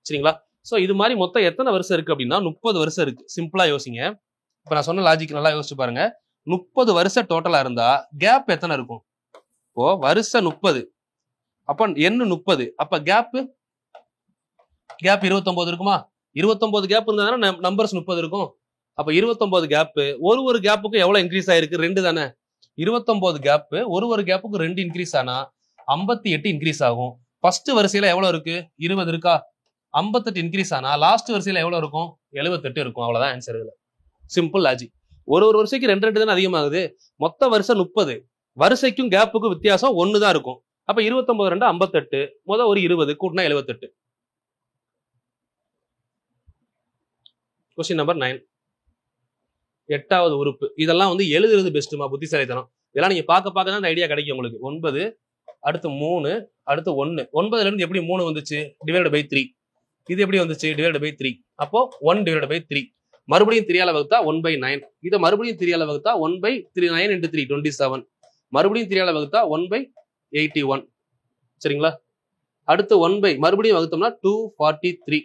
சரிங்களா? ஸோ இது மாதிரி மொத்தம் எத்தனை வருஷம் இருக்கு அப்படின்னா 30 வருஷம் இருக்கு. சிம்பிளா யோசிங்க. இப்போ நான் சொன்ன லாஜிக் நல்லா யோசிச்சு பாருங்க. 30 வருஷம் டோட்டலா இருந்தா கேப் எத்தனை இருக்கும்? இப்போ வருஷம் 30, அப்ப என்ன 30, அப்ப கேப் 29 இருக்குமா? 29 கேப் இருந்தா நம்பர்ஸ் 30 இருக்கும். அப்ப 29 கேப், ஒரு கேப்புக்கு எவ்வளவு இன்க்ரீஸ் ஆயிருக்கு? 2 தானே. 29 கேப், ஒரு கேப்புக்கு 2 இன்க்ரீஸ் ஆனா 58 இன்க்ரீஸ் ஆகும். ஃபர்ஸ்ட் வரிசையில எவ்வளவு இருக்கு? 20 இருக்கா? 58 இன்க்ரீஸ் ஆனா லாஸ்ட் வரிசையில எவ்வளவு இருக்கும்? 78 இருக்கும். அவ்வளவுதான் ஆன்சர். இதுல சிம்பிள் லாஜிக். ஒரு வருஷைக்கு 2 தானே அதிகமாகுது. மொத்த வருஷம் 30, வரிசைக்கும் கேப்புக்கும் வித்தியாசம் 1 தான் இருக்கும். அப்ப 29 2 58, ஒரு 20 கூட்டினா 78. Question number 9. 8வது உறுப்பு. இதெல்லாம் வந்து எழுதுறது பெஸ்ட்டுமா, புத்திசாலித்தனம். இதெல்லாம் நீங்க பார்க்க தான் அந்த ஐடியா கிடைக்கும் உங்களுக்கு. 9, அடுத்து 3, அடுத்து 1. 9ல இருந்து எப்படி 3 வந்துச்சு? Divided by 3. இது எப்படி வந்துச்சு? Divided by 3. அப்போ 1 டிவைடட் பை 3. மறுபடியும் 3ஆல வகுத்தா 1/9. இதை மறுபடியும் 3ஆல வகுத்தா 1/9 into 3 27. மறுபடியும் 3ஆல வகுத்தா 1/81. சரிங்களா? அடுத்து மறுபடியும் வகுத்தோம்னா 243.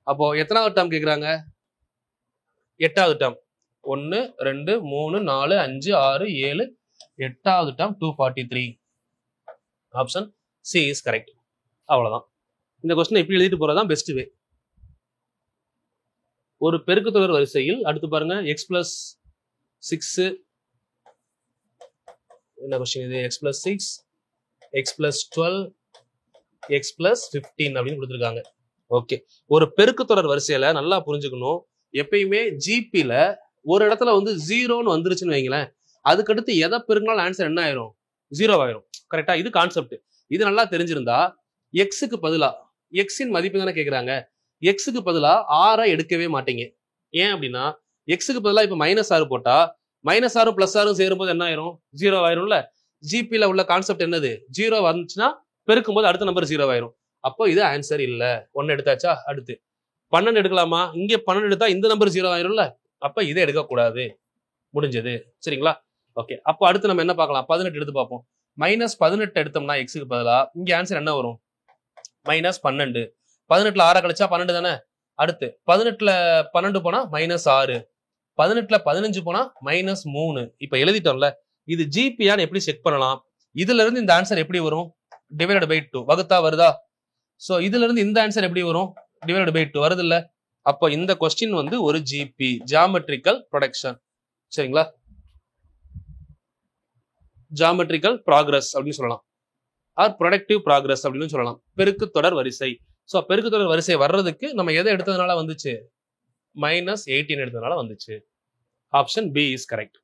அப்போ எத்தனாவது டேர்ம் கேக்குறாங்க? 8வது டேர்ம். 1 2 3 4 5 6 7, 8வது term 243. Option C is correct. அவ்வளவுதான். இந்த கொஸ்டின் இப்படி எழுதிட்டு போறதுதான் பெஸ்ட் வே. ஒரு பெருக்குத்தொடர் வரிசையில் அடுத்து பாருங்க x+6, என்ன கொஸ்டின் இது? x+6, x+12, x+15 அப்படின்னு கொடுத்துருக்காங்க. ஓகே, ஒரு பெருக்குத்தொடர் வரிசையில நல்லா புரிஞ்சுக்கணும். எப்பயுமே ஜிபில ஒரு இடத்துல வந்து 0ன்னு வந்துருச்சுன்னு வைங்களேன், அதுக்கடுத்து எதை பெருக்கினாலும் ஆன்சர் என்ன ஆயிரும்? 0 ஆயிரும். கரெக்டா? இது கான்செப்ட். இது நல்லா தெரிஞ்சிருந்தா எக்ஸுக்கு பதிலா, எக்ஸின் மதிப்பு தானே கேட்குறாங்க, எக்ஸுக்கு பதிலா 6 எடுக்கவே மாட்டீங்க. ஏன் அப்படின்னா எக்ஸுக்கு பதிலா இப்ப -6 போட்டா -6 +6 சேரும்போது என்ன ஆயிரும்? 0 ஆயிரும்ல. ஜிபில உள்ள கான்செப்ட் என்னது? 0 வந்துச்சுன்னா பெருக்கும் போது அடுத்த நம்பர் 0 ஆயிரும். அப்போ இது ஆன்சர் இல்ல. 1 எடுத்தாச்சா? அடுத்து 12 எடுக்கலாமா? இங்க 12 எடுத்தா இந்த நம்பர் 0 ஆயிரும்ல. அப்ப இதை எடுக்கக்கூடாது. முடிஞ்சது. சரிங்களா? ஓகே, அப்போ அடுத்து நம்ம என்ன பார்க்கலாம்? 18 எடுத்து பார்ப்போம். -18 எடுத்தோம்னா எக்ஸுக்கு பதிலா இங்க ஆன்சர் என்ன வரும்? -12. 18ல 6 கழிச்சா 12 தானே. அடுத்து 18ல 12 போனா -6, 18ல 15 போனா -3. இப்ப எழுதிட்டோம்ல. இது ஜிபியான்னு எப்படி செக் பண்ணலாம்? இதுல இருந்து இந்த ஆன்சர் எப்படி வரும்? டிவைடட் பை 2 வகுத்தா வருதா? சோ இதுல இருந்து இந்த ஆன்சர் எப்படி வரும்? டிவைடட் பை 2 வருது இல்ல. அப்போ இந்த கொஸ்டின் வந்து ஒரு ஜிபி, ஜியோமெட்ரிக்கல் ப்ரொடக்ஷன். சரிங்களா? ஜியோமெட்ரிக்கல் ப்ராக்ரஸ் அப்படின்னு சொல்லலாம், ஆர் ப்ரொடக்டிவ் ப்ராக்ரஸ் அப்படின்னு சொல்லலாம். பெருக்கு தொடர் வரிசை. ஸோ பெருக்கு தொடர் வரிசை வர்றதுக்கு நம்ம எதை எடுத்ததுனால வந்துச்சு? -18 எடுத்ததுனால வந்துச்சு. Option B is correct.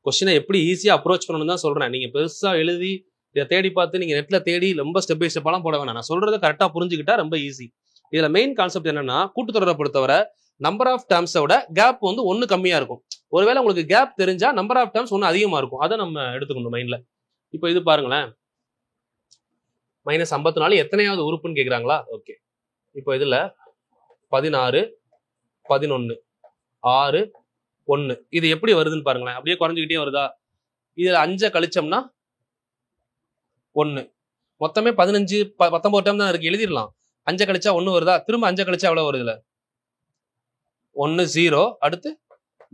கொஸ்டினை எப்படி ஈஸியா அப்ரோச் பண்ணணும்னு தான் சொல்றேன். நீங்க பெருசா எழுதி இதை தேடி பார்த்து நீங்க நெட்ல தேடி ரொம்ப ஸ்டெப் பை ஸ்டெப்பாலாம் போட வேணாம். நான் சொல்றதை கரெக்டா புரிஞ்சுக்கிட்டா ரொம்ப ஈஸி. இதுல மெயின் கான்செப்ட் என்னன்னா, கூட்டுத்தொடரை பொறுத்தவரை நம்பர் ஆஃப் டேர்ம்ஸோட கேப் வந்து 1 கம்மியா இருக்கும். ஒருவேளை உங்களுக்கு கேப் தெரிஞ்சா நம்பர் ஆஃப் டேர்ம்ஸ் 1 அதிகமா இருக்கும். அதை நம்ம எடுத்துக்கணும் மைண்ட்ல. இப்போ இது பாருங்களேன், -54 எத்தனையாவது உறுப்புன்னு கேக்குறாங்களா? ஓகே, இப்போ இதுல 16 11 6 1. இது எப்படி வருதுன்னு பாருங்களேன். அப்படியே குறைஞ்சிக்கிட்டே வருதா? இதுல 5 கழிச்சோம்னா 1. மொத்தமே 15 19 டைம் தான் இருக்கு, எழுதிடலாம். 5 கழிச்சா 1 வருதா? திரும்ப 5 கழிச்சா எவ்வளவு வருதுல? 1 0. அடுத்து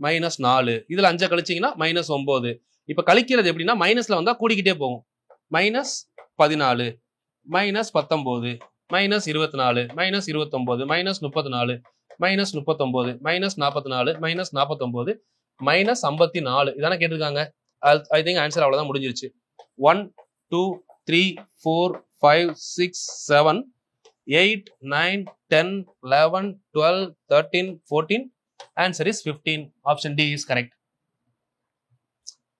-4. இதுல 5 கழிச்சீங்கன்னா -9. இப்ப கழிக்கிறது எப்படின்னா மைனஸ்ல வந்தா கூடிக்கிட்டே போகும். -14 -19 -24 -29 -34 -39 -44 -49 -54. இதானே கேட்டிருக்காங்க. ஐ திங்க் ஆன்சர் அவ்வளவுதான், முடிஞ்சிருச்சு. 1 2 3 4 5 6 7 8 9 10 11 12 13 14. Answer is 15. Option D is correct.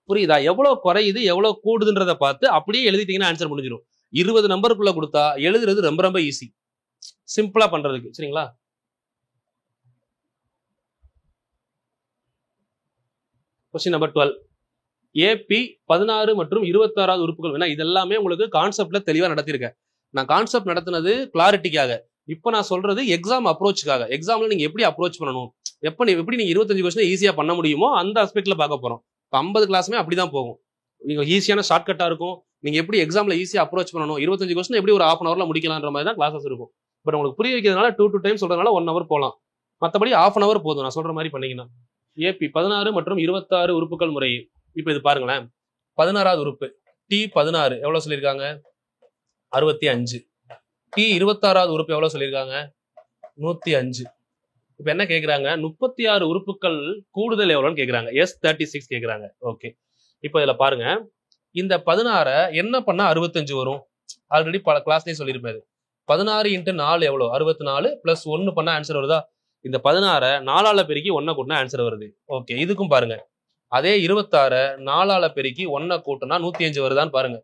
புரியுதா? எவ்வளவு குறையுது எவ்வளவு கூடுதுன்றத பார்த்து அப்படியே எழுதிட்டீங்கன்னா ஆன்சர் முடிஞ்சிடும். 20 நம்பருக்குள்ள கொடுத்தா எழுதுறது ரொம்ப ரொம்ப ஈஸி, சிம்பிளா பண்றதுக்கு. சரிங்களா? Question number 12. ஏபி 16 மற்றும் 26வது உறுப்புகள். இதெல்லாமே உங்களுக்கு கான்செப்ட்ல தெளிவா நடத்திருக்கேன். நான் கான்செப்ட் நடத்தினது கிளாரிட்டிக்காக. இப்போ நான் சொல்றது எக்ஸாம் அப்ரோச்சுக்காக. எக்ஸாம்ல நீங்க எப்படி அப்ரோச் பண்ணணும், எப்படி நீங்க 25 கொஸ்டின் ஈஸியா பண்ண முடியுமோ அந்த ஆஸ்பெக்ட்ல பார்க்க போறோம். 50 கிளாஸுமே அப்படிதான் போகும். நீங்க ஈஸியான ஷார்ட்கட்டா இருக்கும். நீங்க எப்படி எக்ஸாம்ல ஈஸியா அப்ரோச் பண்ணணும், 25 கொஸ்டின் எப்படி ஒரு 1/2 hourல முடிக்கலாம்ன்ற மாதிரி தான் கிளாஸஸ் இருக்கும். பட் உங்களுக்கு புரிய வைக்கிறதுனால 2 டைம் சொல்றதுனால 1 hour போகலாம். மற்றபடி 1/2 hour போதும் நான் சொல்ற மாதிரி பண்ணீங்கன்னா. ஏபி 16 மற்றும் 26 உறுப்புகள் முறையே. இப்போ இது பாருங்களேன். 16வது உறுப்பு T16 எவ்வளவு சொல்லியிருக்காங்க? 65. T26வது உறுப்பு எவ்வளவு சொல்லியிருக்காங்க? 105. இப்ப என்ன கேக்குறாங்க? 36 உறுப்புகள் கூடுதல் எவ்வளவுன்னு கேக்குறாங்க. S36 கேக்குறாங்க. ஓகே, இப்போ இதுல பாருங்க. இந்த 16 என்ன பண்ணா 65 வரும்? ஆல்ரெடி பல கிளாஸ்லயே சொல்லியிருப்பாரு. 16 × 4 எவ்வளவு? 64 + 1 பண்ணா ஆன்சர் வருதா? இந்த 16 4ஆல பெருக்கி 1 கூட்டினா ஆன்சர் வருது. ஓகே, இதுக்கும் பாருங்க. அதே 26 4ஆல பெருக்கி 1 கூட்டினா 105 வருதான்னு பாருங்க.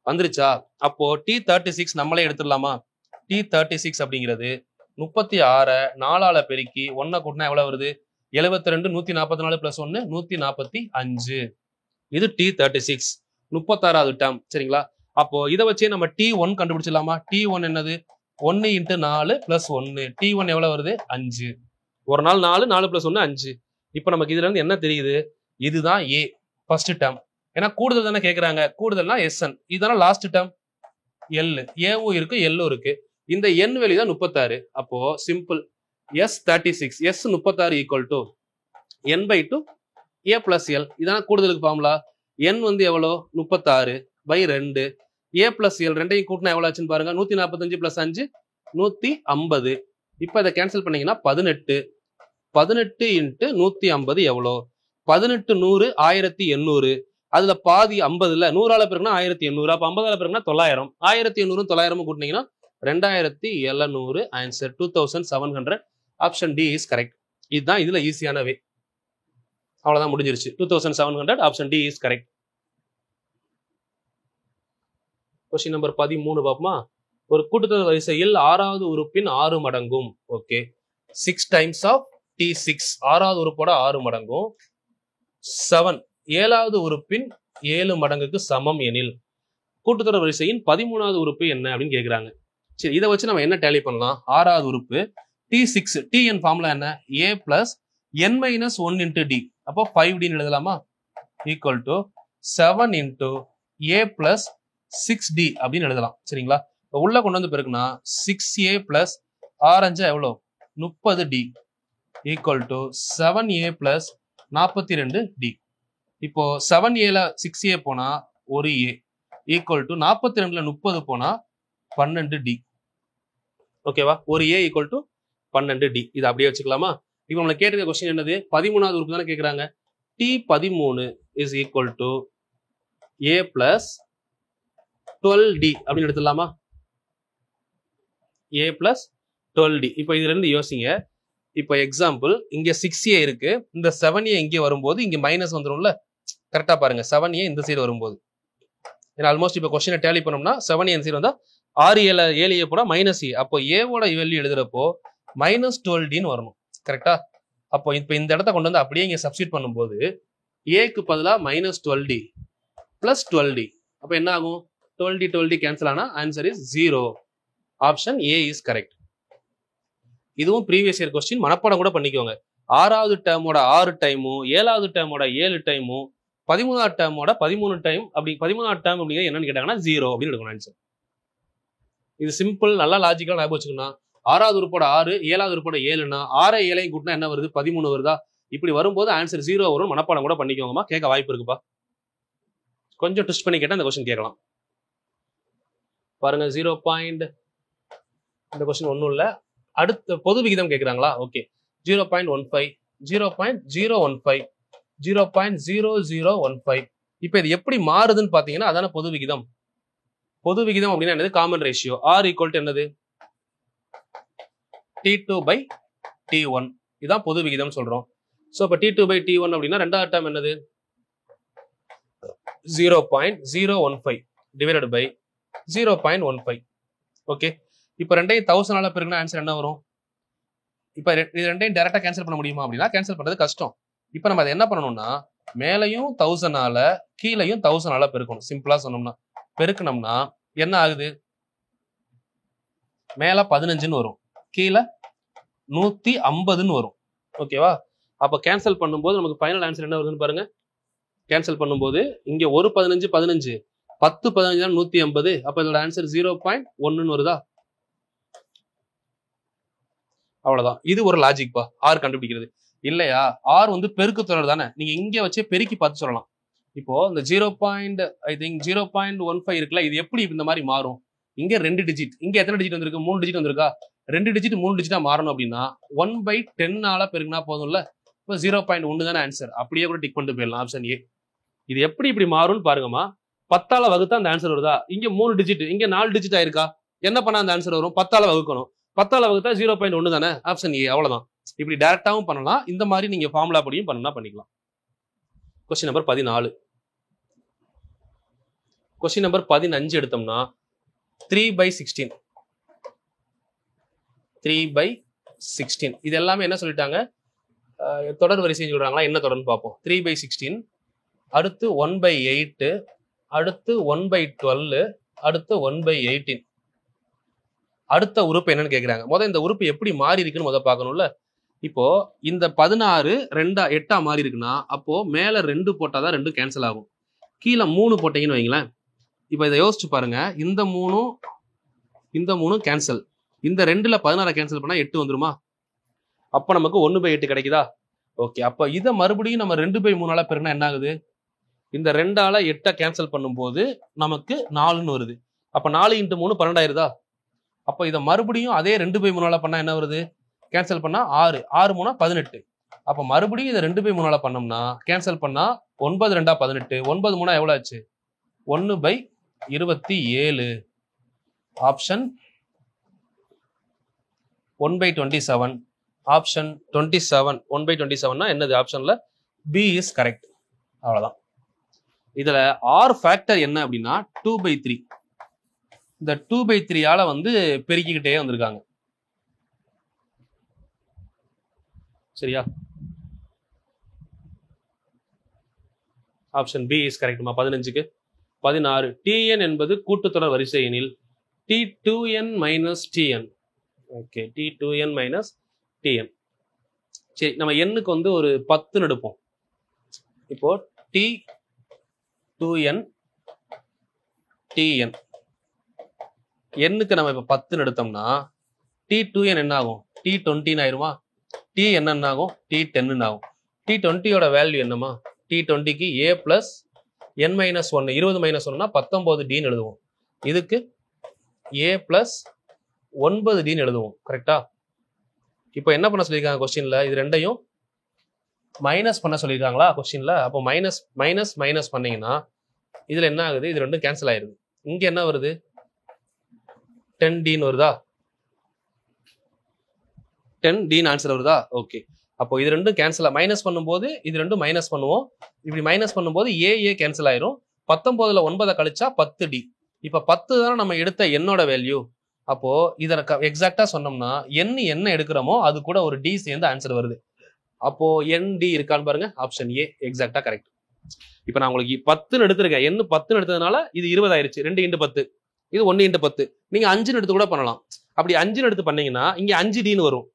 வந்துருச்சா? அப்போ T36 நம்மளே எடுத்துடலாமா? T36 அப்படிங்கிறது 36 4ஆல பெருக்கி 1 கூட்டினா எவ்வளவு வருது? 72 144 + 1 145. இது T36 36வது டேர்ம். சரிங்களா? அப்போ இதை வச்சே நம்ம T1 கண்டுபிடிச்சிடலாமா? T1 என்னது? 1 × 4 + 1. T1 எவ்வளவு வருது? 5. ஒரு நாள் 4 4 + 1 5. இப்போ நமக்கு இதுல இருந்து என்ன தெரியுது? இதுதான் A ஃபர்ஸ்ட் டேர்ம். ஏன்னா கூடுதல் தானே கேட்கறாங்க. கூடுதல்னா SN. இதுதானே லாஸ்ட் டேர்ம். L ஏவும் இருக்கு Lலும் இருக்கு. இந்த N வேல்யூ தான் 36. அப்போ simple. S36 S36 = N/2 A + L. இதான கூடுதலுக்கு ஃபார்முலா. N வந்து எவ்வளோ? 36/2. A + L ரெண்டையும் கூட்டினா எவ்வளோ ஆச்சுன்னு பாருங்க. 145 + 5 150. இப்போ இதை கேன்சல் பண்ணீங்கன்னா 18. 18 × 150 எவ்வளோ? 18 100 1800. அதுல பாதி 50ல 100ஆல பெருக்குனா 1800. அப்ப 50ஆல பெருக்குனா 900. 1800 900 கூட்டினீங்கன்னா 2700. Answer 2700. Option D is correct. இதுதான் இதுல ஈஸியான வே. அவ்வளவுதான், முடிஞ்சிருச்சு. 2700. Option D is correct. Question number 13 பாப்போமா? ஒரு கூட்டுத்தொகை வரிசையில் 6வது உறுப்பின் 6 மடங்கும். Okay, 6 times of T6. 6வது உறுப்போட 6 மடங்கும் 7 7வது உறுப்பின் 7 மடங்குக்கு சமம் எனில் கூட்டுத்தொகை வரிசையின் 13வது உறுப்பு என்ன அப்படின்னு கேக்குறாங்க. சரி, இதை வச்சு நம்ம என்ன டேலி பண்ணலாம்? 6வது உறுப்பு T6. Tn ஃபார்முலா என்ன? A + n - 1 × D. அப்போ 5D எழுதலாமா? = 7 × A + 6D அப்படின்னு எழுதலாம். சரிங்களா? உள்ள கொண்டு வந்து பெருக்குனா 6A + ஆரஞ்சு எவ்வளோ? 30D = 7A + 42D. இப்போ 7Aல 6A போனா 1A = 42ல 30 போனா 12D. ஓகேவா? 1A = 12D. இது அப்படியே வச்சுக்கலாமா? இப்போ நம்மள கேட்டிருக்க கொஸ்டின் என்னது? 13வது உறுப்பு தானே கேக்குறாங்க. T13 = A + 12D அப்படின்னு எடுத்துடலாமா? A + 12D. இப்போ இதுல இருந்து யோசிங்க. இப்போ எக்ஸாம்பிள், இங்க 6A இருக்கு. இந்த 7A இங்கே வரும்போது இங்க மைனஸ் வந்துரும்ல. கரெக்டா பாருங்க. 7A இந்த சைடு வரும்போது, ஏன்னா ஆல்மோஸ்ட் இப்போ கொஸ்டினை டேலி பண்ணோம்னா 7A இந்த சைடு வந்தா 6A போனா -A. அப்போ ஏவோட வேல்யூ எழுதுறப்போ -12Dன்னு வரணும். கரெக்டா? அப்போ இப்போ இந்த இடத்த கொண்டு வந்து அப்படியே இங்க சப்ஸ்டிட் பண்ணும்போது ஏக்கு பதிலா -12D + 12D. அப்போ என்ன ஆகும்? 12D 12D கேன்சல் ஆனா answer is 0. Option A is correct. இதுவும் ப்ரீவியஸ் இயர் கொஸ்டின், மனப்பாடம் கூட பண்ணிக்கோங்க. 6வது டேர்மோட 6 டைமும் 7வது டேர்மோட 7 டைமும் 13வது டேர்மோட 13 டைம். அப்படி 13வது டேர்ம் அப்படிங்கிறது என்னன்னு கேட்டாங்கன்னா 0 அப்படின்னு எடுக்கணும் ஆன்சர். இது சிம்பிள், நல்லா லாஜிக்கலா ஞாபகம் வச்சுக்கணும். 6வது உறுப்போட 6, 7வது உறுப்போட 7னா 6 7 கூட்டினா என்ன வருது? 13 வருதா? இப்படி வரும்போது ஆன்சர் 0 வரும். மனப்பாடம் கூட பண்ணிக்கோங்கம்மா, கேட்க வாய்ப்பு இருக்குப்பா. கொஞ்சம் ட்விஸ்ட் பண்ணி கேட்டா இந்த கொஸ்டின் கேட்கலாம். பாருங்க 0. இந்த கொஸ்டின் ஒன்றும் இல்லை. அடுத்த பொது விகிதம் கேட்குறாங்களா? ஓகே, 0.15, 0.015, 0.0015. இப்போ இது எப்படி மாறுதுன்னு பார்த்தீங்கன்னா அதான பொது விகிதம். பொது விகிதம் அப்படின்னா என்னது? Common ratio. R equal to என்னது? T2/T1. இதுதான் பொது விகிதம் சொல்றோம். ஸோ இப்போ T2/T1 அப்படின்னா ரெண்டாவது டேர்ம் என்னது? 0.015 டிவைடட் பை 0.15. ஓகே, இப்போ ரெண்டையும் 1000 பெருக்குனா ஆன்சர் என்ன வரும்? இப்போ இது ரெண்டையும் டைரக்டா கேன்சல் பண்ண முடியுமா அப்படின்னா கேன்சல் பண்றது கஷ்டம். இப்போ நம்ம அதை என்ன பண்ணணும்னா மேலையும் 1000 கீழையும் 1000 பெருக்கணும். சிம்பிளா சொன்னோம்னா பெருக்கணும்னா என்ன ஆகுது? மேல 15ன்னு வரும், கீழே 150ன்னு வரும். ஓகேவா? அப்போ கேன்சல் பண்ணும்போது நமக்கு ஃபைனல் ஆன்சர் என்ன வருதுன்னு பாருங்க. கேன்சல் பண்ணும்போது இங்க ஒரு 15 15 10 15 150. அப்ப இதோட ஆன்சர் 0.1 வருதா? அவ்வளவுதான். இது ஒரு லாஜிக் பா, ஆர் கண்டுபிடிக்கிறது. இல்லையா, ஆர் வந்து பெருக்கு தொடர் தானே, நீங்க இங்க வச்சே பெருக்கி பார்த்து சொல்லலாம். இப்போ இந்த 0.15 இருக்குல்ல, இது எப்படி இந்த மாதிரி மாறும்? இங்க 2 டிஜிட், இங்க எத்தனை டிஜிட் வந்திருக்கு? 3 டிஜிட் வந்திருக்கா? 2 டிஜிட் 3 டிஜிட்டா மாறணும் அப்படின்னா 1/10 பெருக்குனா போதும்ல. இப்போ 0.1 தானே ஆன்சர். அப்படியே கூட டிக் பண்ணிட்டு போயிடலாம், ஆப்ஷன் ஏ. இது எப்படி இப்படி மாறும்னு பாருங்கம்மா. 10 வகுத்தா அந்த ஆன்சர் வருதா? இங்க 3 டிஜிட், இங்க 4 டிஜிட் ஆயிருக்கா? என்ன பண்ணா அந்த ஆன்சர் வரும்? 10 வகுக்கணும். 10 வகுத்தா 0.1 தானே, ஆப்ஷன் ஏ. அவ்வளவுதான். இப்படி டைரக்டாவும் பண்ணலாம், இந்த மாதிரி நீங்க ஃபார்முலா படியும் பண்ணா பண்ணிக்கலாம். Question number 14. கொஸ்டின் நம்பர் 15 எடுத்தோம்னா 3/16. 3/16 இது எல்லாமே என்ன சொல்லிட்டாங்க? தொடர் வரிசை சொல்றாங்களா? என்ன தொடர்னு பார்ப்போம். 3/16, அடுத்து 1/8, அடுத்து 1/12, அடுத்து 1/18. அடுத்த உறுப்பு என்னன்னு கேட்கிறாங்க. முதல் இந்த உறுப்பு எப்படி மாறி இருக்குன்னு முதல் பார்க்கணும்ல. இப்போ இந்த 16 8 மாறி இருக்குன்னா அப்போ மேல 2 போட்டாதான் 2 கேன்சல் ஆகும். கீழே 3 போட்டீங்கன்னு வைங்களேன். இப்போ இதை யோசிச்சு பாருங்க. இந்த 3 கேன்சல். இந்த 2ல 16 கேன்சல் பண்ணா 8 வந்துருமா? அப்ப நமக்கு 1/8 கிடைக்குதா? ஓகே, அப்ப இதை மறுபடியும் நம்ம 2/3 பெருனா என்ன ஆகுது? இந்த 2ஆல 8 கேன்சல் பண்ணும்போது நமக்கு 4ன்னு வருது. அப்ப 4 × 3 12 ஆயிருதா? அப்ப இதை மறுபடியும் அதே 2/3 பண்ணா என்ன வருது? கேன்சல் பண்ணா 6, 6 3 18. அப்ப மறுபடியும் இதை 2/3 பண்ணோம்னா கேன்சல் பண்ணா 9 2 18, 9 3 எவ்வளவு ஆச்சு? 1/27. ஆப்ஷன் 1/27. ஆப்ஷன் 27. 1/27 என்னது? ஆப்ஷன்ல பி இஸ் கரெக்ட். அவ்வளவுதான். இதுல ஆர் ஃபேக்டர் என்ன அப்படின்னா 2/3. இந்த 2/3 வந்து பெருக்கிக்கிட்டே வந்திருக்காங்க. சரியா? ஆப்ஷன் பி இஸ் கரெக்ட்மா. 15க்கு 16. Tn என்பது கூட்டுத்தொடர் வரிசை எனில் T2n - Tn. Okay, T2n - Tn. சரி, நம்ம எண்ணுக்கு வந்து ஒரு 10 எடுப்போம். இப்போ T2n Tn எண்ணுக்கு நம்ம இப்ப 10 எடுத்தோம்னா T2n என்ன ஆகும்? T20 ஆயிருமா? Tn என்ன ஆகும்? T10 ஆகும். T20யோட வேல்யூ என்னமா? T20க்கு a + n - 1, 20 - 1னா 19Dன்னு எழுதுவோம். இதுக்கு a + 9Dன்னு எழுதுவோம். கரெக்டா? இப்போ என்ன பண்ண சொல்லியிருக்காங்க கொஸ்டின்ல? இது ரெண்டையும் மைனஸ் பண்ண சொல்லியிருக்காங்களா கொஸ்டின்ல? அப்போ மைனஸ் மைனஸ் மைனஸ் பண்ணீங்கன்னா இதுல என்ன ஆகுது? இது ரெண்டும் கேன்சல் ஆயிருது. இங்க என்ன வருது? 10Dன்னு வருதா? 10Dன்னு ஆன்சர் வருதா? ஓகே, அப்போ இது ரெண்டும் கேன்சல். மைனஸ் பண்ணும்போது இது ரெண்டும் மைனஸ் பண்ணுவோம். இப்படி மைனஸ் பண்ணும்போது ஏ கேன்சல் ஆயிரும். 19ல 9 கழிச்சா 10D. இப்ப 10 தானே நம்ம எடுத்த என்னோட வேல்யூ. அப்போ இதை எக்ஸாக்டா சொன்னோம்னா என்ன எடுக்கிறோமோ அது கூட ஒரு டி சேர்ந்து ஆன்சர் வருது. அப்போ ND இருக்கான்னு பாருங்க. ஆப்ஷன் ஏ எக்ஸாக்டா கரெக்ட். இப்ப நான் உங்களுக்கு 10ன்னு எடுத்திருக்கேன். என்ன 10ன்னு எடுத்ததுனால இது 20 ஆயிருச்சு. 2 × 10, இது 1 × 10. நீங்க 5ன்னு எடுத்து கூட பண்ணலாம். அப்படி 5ன்னு எடுத்து பண்ணீங்கன்னா இங்க 5Dன்னு வரும்.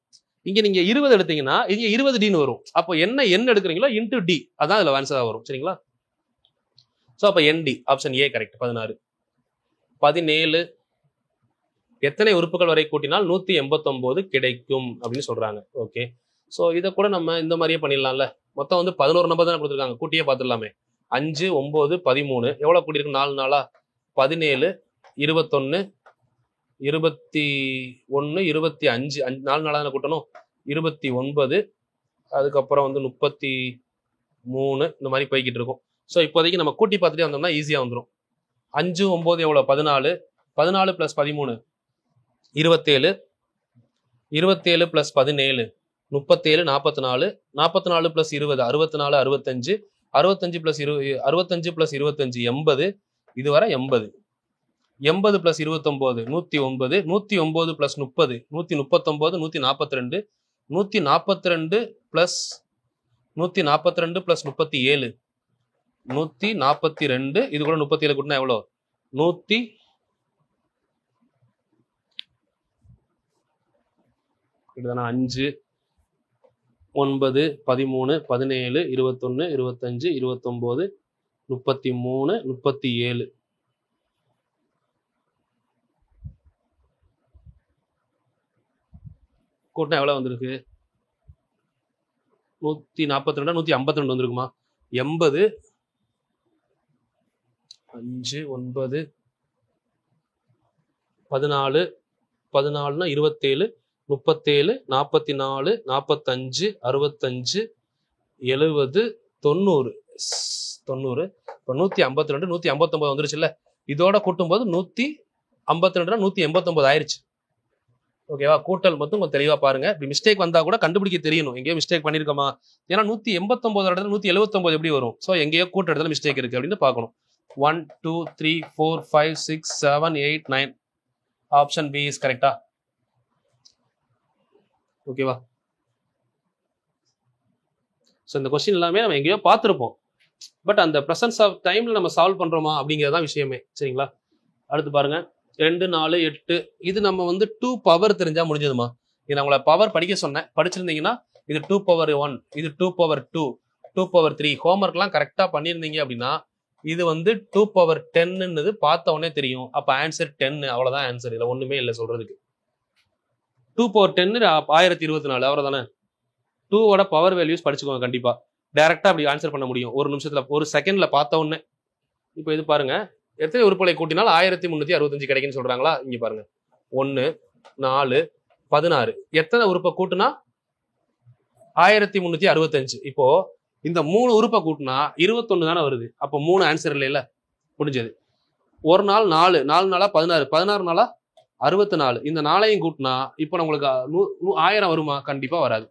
இங்க நீங்க 20 எடுத்தீங்கன்னா இங்க 20Dன்னு வரும். அப்போ என்ன எடுக்கிறீங்களோ இன்டு டி அதான் இதுல ஆன்சரா வரும். சரிங்களா? சோ அப்ப ND ஆப்ஷன் ஏ கரெக்ட். 16. 17 எத்தனை உறுப்புகள் வரை கூட்டினால் 189 கிடைக்கும் அப்படின்னு சொல்றாங்க. ஓகே, சோ இதை கூட நம்ம இந்த மாதிரியே பண்ணிடலாம்ல. மொத்தம் வந்து 11 நம்பர் தானே கொடுத்துருக்காங்க, கூட்டியே பார்த்துடலாமே. 5 9 13 எவ்வளவு கூட்டியிருக்கு? 4 நாளா 17 21 21 25 4 நாளா தானே கூட்டணும். 29 அதுக்கப்புறம் வந்து 33 இந்த மாதிரி போய்கிட்டு இருக்கும். ஸோ இப்போதைக்கு நம்ம கூட்டி பார்த்துட்டே வந்தோம்னா ஈஸியாக வந்துடும். 5 9 எவ்வளோ? 14 14 + 13 27 27 + 17 37 44 44 + 20 64 65 65 + 20 65 + 25 80 இதுவரை 80 80 + 29 109 109 + 30 139 142 142 + 142 + 37 142 இது கூட 37 கூட்டினா எவ்வளோ? 100 5 9 13 17 21 25 29 33 37 கூட்டினா எவ்வளவு வந்திருக்கு? 142 152 வந்திருக்குமா? 80 5 9 14 14னா 27 37 44 45 65 70 90 90 இப்போ 152 159 வந்துருச்சுல்ல. இதோட கூட்டும் போது 152 189 ஆயிருச்சு. ஓகேவா? கூட்டல் மட்டும் கொஞ்சம் தெளிவா பாருங்க. இப்படி மிஸ்டேக் வந்தா கூட கண்டுபிடிக்க தெரியணும் எங்கேயோ மிஸ்டேக் பண்ணிருக்கோமா. ஏன்னா 189 இடத்துல 179 எப்படி வரும்? ஸோ எங்கேயோ கூட்ட இடத்துல மிஸ்டேக் இருக்கு அப்படின்னு பார்க்கணும். 1 2 3 4 5 6 7 8 9 ஆப்ஷன் பி இஸ் கரெக்டா? ஓகேவா? ஸோ இந்த கொஸ்டின் எல்லாமே நம்ம எங்கேயோ பார்த்துருப்போம். பட் அந்த ப்ரெசன்ஸ் ஆஃப் டைம்ல நம்ம சால்வ் பண்றோமா அப்படிங்கிறதான் விஷயமே. சரிங்களா? அடுத்து பாருங்க 2 4 8 இது நம்ம வந்து 2 பவர் தெரிஞ்சா முடிஞ்சதுமா. இது நான் உங்களை பவர் படிக்க சொன்னேன், படிச்சிருந்தீங்கன்னா இது 2 பவர் 1 இது 2 பவர் 2 2 பவர் 3 ஹோம்ஒர்க்லாம் கரெக்டா பண்ணியிருந்தீங்க அப்படின்னா இது வந்து 2 பவர் 10ன்னு பார்த்த உடனே தெரியும். அப்ப ஆன்சர் 10 அவ்வளவுதான் ஆன்சர். இல்லை ஒண்ணுமே இல்லை சொல்றதுக்கு. 2 பவர் 10 1024 அவ்வளவுதானே. 2ஓட பவர் வேல்யூஸ் படிச்சுக்கோங்க கண்டிப்பா. டைரக்டா அப்படி ஆன்சர் பண்ண முடியும் ஒரு நிமிஷத்துல, ஒரு செகண்ட்ல பார்த்த உடனே. இப்போ இது பாருங்க, எத்தனை உறுப்புகளை கூட்டினால் 1365 கிடைக்குன்னு சொல்றாங்களா? இங்க பாருங்க 1 4 16 எத்தனை உறுப்பை கூட்டினா 1365. இப்போ இந்த 3 உறுப்பை கூட்டினா 21 தானே வருது. அப்போ 3 ஆன்சர் இல்லைல்ல, முடிஞ்சது. ஒரு நாள் 4 4 நாளா 16 16 நாளா 64. இந்த நாளையும் கூட்டினா இப்போ நம்மளுக்கு 1000 வருமா? கண்டிப்பா வராது.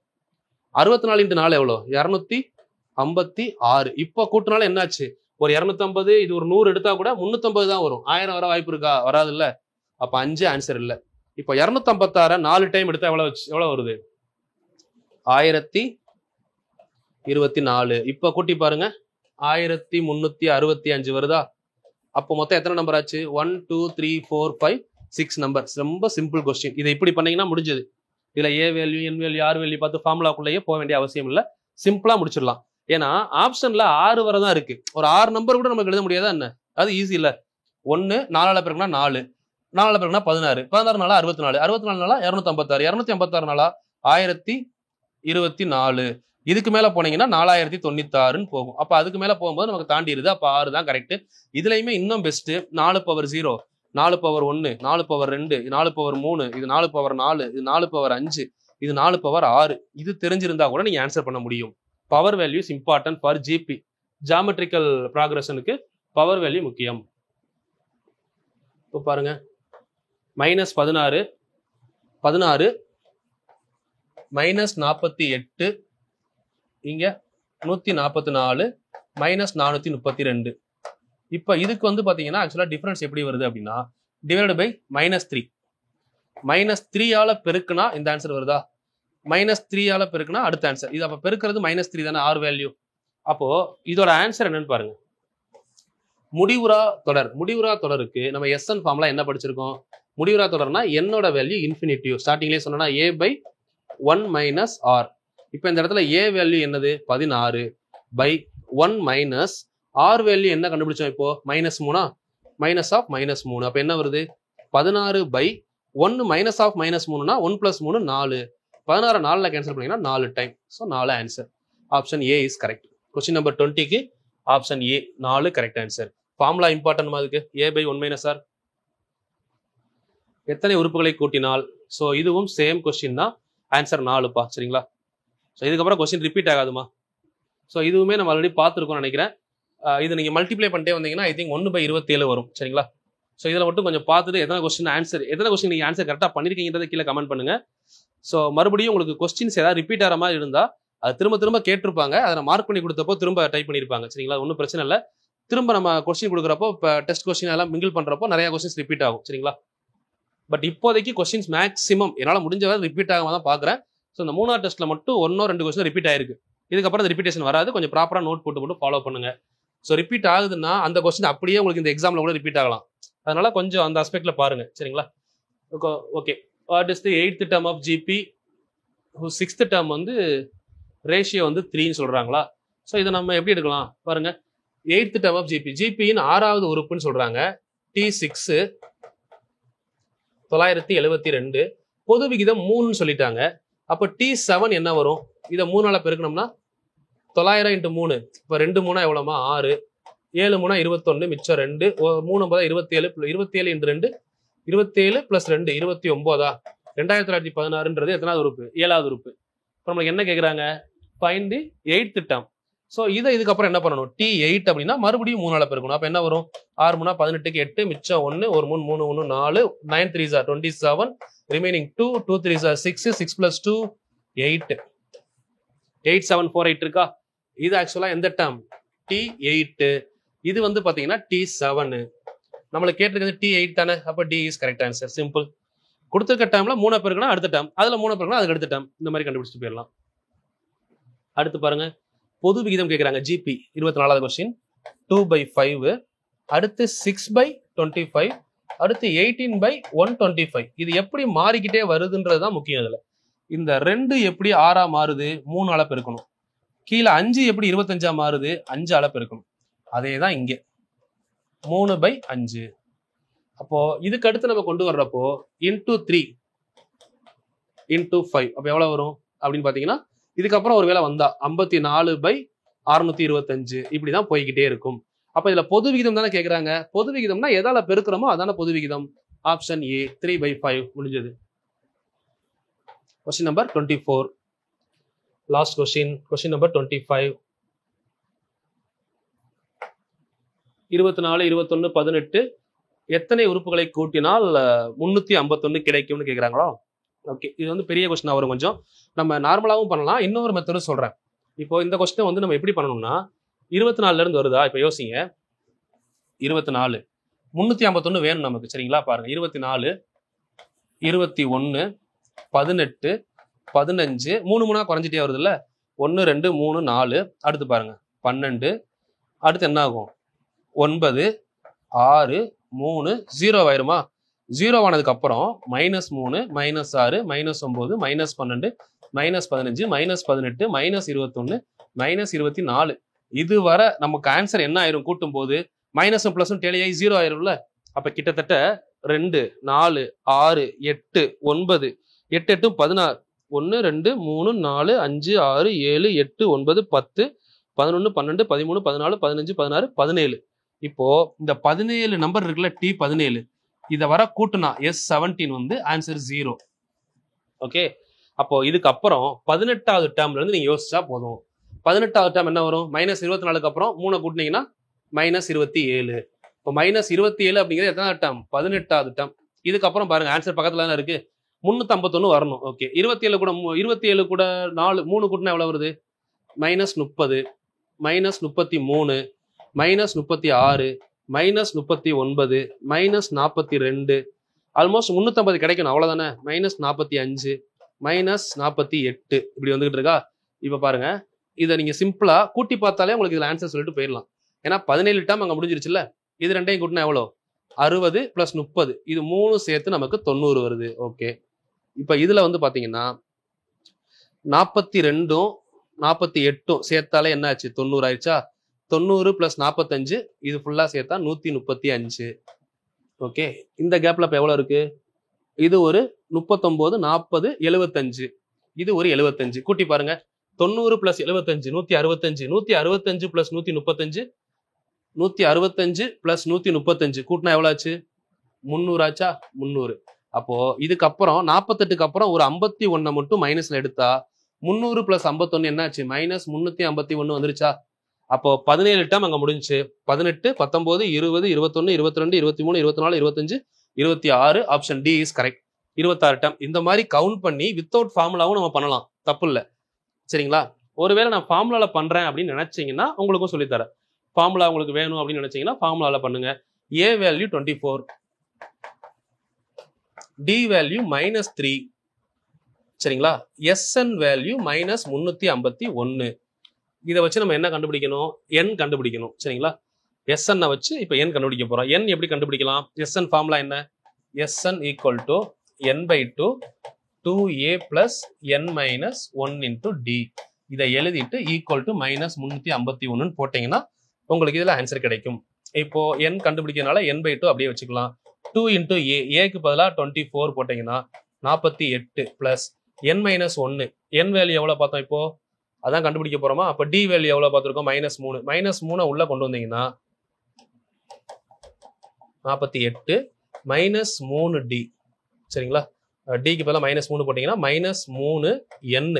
64 × 4 எவ்வளோ? 256. இப்போ கூட்டினாலும் என்னாச்சு? ஒரு 250 இது ஒரு 100 எடுத்தா கூட 350 தான் வரும். 1000 வர வாய்ப்பு இருக்கா? வராது இல்ல. அப்ப 5 ஆன்சர் இல்ல. இப்போ 256 4 டைம் எடுத்தா எவ்வளவு வருது? 1024. இப்ப கூட்டி பாருங்க 1365 வருதா? அப்போ மொத்தம் எத்தனை நம்பர் ஆச்சு? 1 2 3 4 5 6 நம்பர். ரொம்ப சிம்பிள் கொஸ்டின். இதை இப்படி பண்ணீங்கன்னா முடிஞ்சது. இதுல A value N value or value பார்த்து ஃபார்முலாக்குள்ளேயே போக வேண்டிய அவசியம் இல்லை. சிம்பிளா முடிச்சிடலாம். ஏன்னா ஆப்ஷன்ல 6 வரை தான் இருக்கு. ஒரு 6 நம்பர் கூட நமக்கு எழுத முடியாதா என்ன? அது ஈஸி இல்ல. 1 4 பிறகுனா 4 4 பிறகுனா 16 16 நாளா 64 64 நாளா 256 256 நாளா 1024. இதுக்கு மேல போனீங்கன்னா 4096ன்னு போகும். அப்ப அதுக்கு மேல போகும்போது நமக்கு தாண்டிடுது. அப்ப 6 தான் கரெக்ட். இதுலயுமே இன்னும் best 4 power 0 4 power 1 4 power 2 4 power 3 இது 4 பவர் 4 இது 4 பவர் 5 இது 4 பவர் 6. இது தெரிஞ்சிருந்தா கூட நீங்க ஆன்சர் பண்ண முடியும். Power values important for GP. Geometrical ப்ராக்ரஷனுக்கு பவர் வேல்யூ முக்கியம். இப்போ பாருங்க -16 16 -48 இங்க 144 -432. இப்போ இதுக்கு வந்து பாத்தீங்கன்னா ஆக்சுவலா டிஃபரன்ஸ் எப்படி வருது அப்படின்னா டிவைடட் பை -3 -3ஆல பெருக்குனா இந்த ஆன்சர் வருதா? -3ஆல பெருக்குனா அடுத்த ஆன்சர். இது அப்ப பெருக்கிறது -3 தானே ஆர் வேல்யூ. அப்போ இதோட ஆன்சர் என்னன்னு பாருங்க. முடிவுறா தொடருக்கு நம்ம எஸ்என் ஃபார்ம்ல என்ன படிச்சிருக்கோம்? முடிவுறா தொடர்னா என்னோட வேல்யூ இன்ஃபினிட்டிவ். ஸ்டார்டிங்லேயே சொன்னா a by 1 minus r. இப்போ இந்த இடத்துல a வேல்யூ என்னது? 16 by 1 minus r வேல்யூ என்ன கண்டுபிடிச்சோம்? இப்போ -3 மைனஸ் ஆஃப் -3. அப்போ என்ன வருது? 16 by 1 மைனஸ் ஆஃப் -3னா 1 + 3 4. 16 4ல கேன்சல் பண்ணீங்கன்னா 4 time. So 4 answer. Option A is correct. Question number 20க்கு option A 4 correct answer. Formula important அதுக்கு a by 1 minus r. எத்தனை உறுப்புகளை கூட்டினால்? ஸோ இதுவும் சேம் கொஸ்டின் தான். ஆன்சர் 4பா. சரிங்களா? ஸோ இதுக்கப்புறம் கொஸ்டின் ரிப்பீட் ஆகாதுமா. ஸோ இதுவுமே நம்ம ஆல்ரெடி பார்த்துருக்கோம்னு நினைக்கிறேன். இது நீங்கள் மல்டிப்ளை பண்ணிட்டே வந்தீங்கன்னா ஐ திங்க் 1/27 வரும். சரிங்களா? ஸோ இதில் மட்டும் கொஞ்சம் பார்த்துட்டு எத்தனை கொஸ்டின் நீங்கள் ஆன்சர் கரெக்டாக பண்ணியிருக்கீங்கிறத கீழே கமெண்ட் பண்ணுங்க. ஸோ மறுபடியும் உங்களுக்கு கொஸ்டின்ஸ் ஏதாவது ரிப்பீட் ஆகிற மாதிரி இருந்தால் அது திரும்ப கேட்டிருப்பாங்க. அதை மார்க் பண்ணி கொடுத்தப்போ திரும்ப டைப் பண்ணியிருப்பாங்க. சரிங்களா? ஒன்றும் பிரச்சனை இல்லை. திரும்ப நம்ம கொஸ்டின் கொடுக்குறப்போ இப்போ டெஸ்ட் கொஸ்டின் எல்லாம் மிங்கிள் பண்ணுறப்போ நிறைய கொஸ்டின்ஸ் ரிப்பீட் ஆகும். சரிங்களா? பட் இப்போதைக்கு கொஸ்டின்ஸ் மேக்ஸிமம் என்னால் முடிஞ்ச வரை ரிப்பீட் ஆகாம தான் பார்க்குறேன். ஸோ இந்த 3ஆவது டெஸ்ட்டில் மட்டும் 1-2 கொஸ்டின் ரிப்பீட் ஆயிருக்கு. இதுக்கப்புறம் அந்த ரிப்பீட்டேஷன் வராது. கொஞ்சம் ப்ராப்பராக நோட் போட்டு ஃபாலோ பண்ணுங்க. ஸோ ரிப்பீட் ஆகுதுன்னா அந்த கொஸ்டின் அப்படியே உங்களுக்கு இந்த எக்ஸாமில் கூட ரிப்பீட் ஆகலாம். அதனால கொஞ்சம் அந்த அஸ்பெக்ட்ல பாருங்க. சரிங்களா? Okay. What is the 8th term of GP? 6th term வந்து ரேஷியோ வந்து 3ன்னு சொல்றாங்களா? ஸோ இதை நம்ம எப்படி எடுக்கலாம் பாருங்க. 8th term ஆஃப் ஜிபியின் 6வது உறுப்புன்னு சொல்றாங்க. T6 972. பொது விகிதம் 3ன்னு சொல்லிட்டாங்க. அப்போ T7 என்ன வரும்? இதை 3ஆல பெருக்கணும்னா 900 × 3. இப்போ 2 3 எவ்வளோமா? 6. 7 3 21, மிச்சம் 2. 3 9 27 27 × 2 27 + 2 29. 2916ன்றது எத்தனாவது உறுப்பு? 7வது உறுப்பு. இப்போ நம்மளுக்கு என்ன கேட்குறாங்க? ஃபைண்ட் தி 8th term. ஸோ இதை இதுக்கப்புறம் என்ன பண்ணணும்? T8 அப்படின்னா மறுபடியும் 3ஆல பெருக்கணும். அப்போ என்ன வரும்? 6 3 18க்கு 8, மிச்சம் 1, 1 3 3 1 4, 9 3s are 27, remaining 2, 2 3s are 6, 6 + 2 8. 8748 இருக்கா? இது ஆக்சுவலா எந்த டேர்ம்? T8. இது வந்து பாத்தீங்கன்னா T7. நம்மளுக்கு கேட்டிருக்கிறது T8 தானே. அப்போ D is correct answer. Simple. கொடுத்துருக்க டேர்ம்ல 3 பெருக்குனா அடுத்த டேர்ம், அதுல 3 பெருக்குனா அதுக்கு அடுத்த டேர்ம். இந்த மாதிரி கண்டுபிடிச்சிட்டு போயிடலாம். அடுத்து பாருங்க, பொது விகிதம் கேட்குறாங்க. ஜிபி 24வது கொஸ்டின். 2/5. அடுத்து 6/25. அடுத்து 18/125. இது எப்படி மாறிக்கிட்டே வருதுன்றது தான் முக்கியம். இதுல இந்த 2 எப்படி 6ஆ மாறுது? 3ஆல பெருக்கணும். கீழே 5 எப்படி 25ஆ மாறுது? 5ஆல பெருக்கணும். அதே தான் இங்கே 3/5. அப்போ இதுக்கு அடுத்து நம்ம கொண்டு வர்றப்போ into 3 into 5 அப்போ எவ்வளவு வரும் அப்படின்னு பாத்தீங்கன்னா, இதுக்கப்புறம் ஒரு வேளை வந்தா 54/625 இப்படிதான் போய்கிட்டே இருக்கும். அப்ப இதுல பொது விகிதம் தானே கேட்கறாங்க. பொது விகிதம்னா எதால பெருக்கிறோமோ அதான பொது விகிதம். ஆப்ஷன் ஏ 3/5 முடிஞ்சது. Question number 24. Last question number 25. 24 21 18 எத்தனை உறுப்புகளை கூட்டினால் 351 கிடைக்கும்னு கேட்குறாங்களா? ஓகே, இது வந்து பெரிய கொஸ்டினா வரும். கொஞ்சம் நம்ம நார்மலாகவும் பண்ணலாம். இன்னொரு மெத்தடும் சொல்றேன். இப்போ இந்த கொஸ்டின் வந்து நம்ம எப்படி பண்ணணும்னா, 24ல இருந்து வருதா? இப்போ யோசிங்க. 24 351 வேணும் நமக்கு. சரிங்களா? பாருங்க, 24 21 18 15 3 3 குறைஞ்சிட்டே வருது இல்ல. 1 2 3 4. அடுத்து பாருங்க 12. அடுத்து என்ன ஆகும்? 9 6 3 0 ஆயிருமா? 0 ஆனதுக்கு அப்புறம் -3 -6 -9 -12 -15 -18 -21 -24. இது வர நமக்கு ஆன்சர் என்ன ஆயிரும்? கூட்டும் போது மைனஸும் பிளஸும் டேலியாகி 0 ஆயிரும்ல. அப்ப கிட்டத்தட்ட 2 4 6 8 9 8 8 16 1 2 3 4 5 6 7 8 9 10 11 12 13 14 15 16 17. இப்போ இந்த 17 நம்பர் இருக்குல்ல, T17, இதை வர கூட்டுனா S17 வந்து ஆன்சர் 0. ஓகே, அப்போ இதுக்கப்புறம் 18வது டேர்ம்ல இருந்து நீங்க யோசிச்சா போதும். 18வது டேர்ம் என்ன வரும்? -24க்கு அப்புறம் 3 கூட்டினீங்கன்னா -27. இப்போ -27 அப்படிங்கிறது எத்தனாவது டேர்ம்? 18வது டேர்ம். இதுக்கப்புறம் பாருங்க ஆன்சர் பக்கத்துல தானே இருக்கு. 351 வரணும். ஓகே, 27 கூட 4 3 கூட்டினா எவ்வளவு வருது? -30 -33 -36 -39 -42. ஆல்மோஸ்ட் 350 கிடைக்கணும். அவ்வளவுதானே. -45 -48 இப்படி வந்துகிட்டு இருக்கா. இப்ப பாருங்க, இதை நீங்க சிம்பிளா கூட்டி பார்த்தாலே உங்களுக்கு இதுல ஆன்சர் சொல்லிட்டு போயிடலாம். ஏன்னா 17 டேர்ம் அங்க முடிஞ்சிருச்சுல்ல. இது ரெண்டையும் கூட்டினா எவ்வளோ 60 + 30 இது 3 சேர்த்து நமக்கு 90 வருது. ஓகே, இப்போ இதுல வந்து பாத்தீங்கன்னா 42 48 சேர்த்தாலே என்ன ஆச்சு 90 ஆயிடுச்சா. 90 + 45 இது ஃபுல்லா சேர்த்தா 135. ஓகே, இந்த கேப்ல இப்போ எவ்வளோ இருக்கு, இது ஒரு 39 40 75, இது ஒரு 75. கூட்டி பாருங்க, 90 + 75 165, 165 + 135 165 + 135 கூட்டினா எவ்வளோ ஆச்சு 300 ஆச்சா. 300. அப்போ இதுக்கப்புறம் 48க்கு அப்புறம் ஒரு 51 மட்டும் மைனஸ்ல எடுத்தா 300 + 51 என்ன ஆச்சு -351 வந்துருச்சா. அப்போ 17 டேர்ம் அங்க முடிஞ்சுச்சு. 18 19 20 21 22 23 24 25 26 option D is correct. 26 term. இந்த மாதிரி கவுண்ட் பண்ணி வித்தவுட் ஃபார்முலாவும் நம்ம பண்ணலாம், தப்பு இல்லை. சரிங்களா. ஒருவேளை நான் ஃபார்முலால பண்றேன் அப்படின்னு நினைச்சீங்கன்னா உங்களுக்கும் சொல்லித்தரேன். ஃபார்முலா உங்களுக்கு வேணும் அப்படின்னு நினைச்சீங்கன்னா ஃபார்முலால பண்ணுங்க. ஏ வேல்யூ 24, டி வேல்யூ -3, சரிங்களா. SN value -351. இதை வச்சு நம்ம என்ன கண்டுபிடிக்கணும், என் கண்டுபிடிக்கணும். சரிங்களா. எஸ்என் வச்சு இப்போ என் கண்டுபிடிக்க போறோம். என் எப்படி கண்டுபிடிக்கலாம், எஸ்என் ஃபார்முலா என்ன, SN = n/2 2a + n - 1 × d. இதை எழுதிட்டு =-351 போட்டீங்கன்னா உங்களுக்கு இதுல ஆன்சர் கிடைக்கும். இப்போ n கண்டுபிடிக்கிறதுனால n/2 அப்படியே வச்சுக்கலாம். 2 × a, ஏக்கு பதிலாக 24 போட்டீங்கன்னா 48 + n - 1. n வேல்யூ எவ்வளவு பார்த்தோம், இப்போ அதான் கண்டுபிடிக்க போறோமா. அப்ப டி வேல்யூ எவ்வளவு பார்த்திருக்கோம், -3. -3 உள்ள கொண்டு வந்தீங்கன்னா 48 - 3d. சரிங்களா. டிக்கு பதிலாக -3 போட்டீங்கன்னா -3n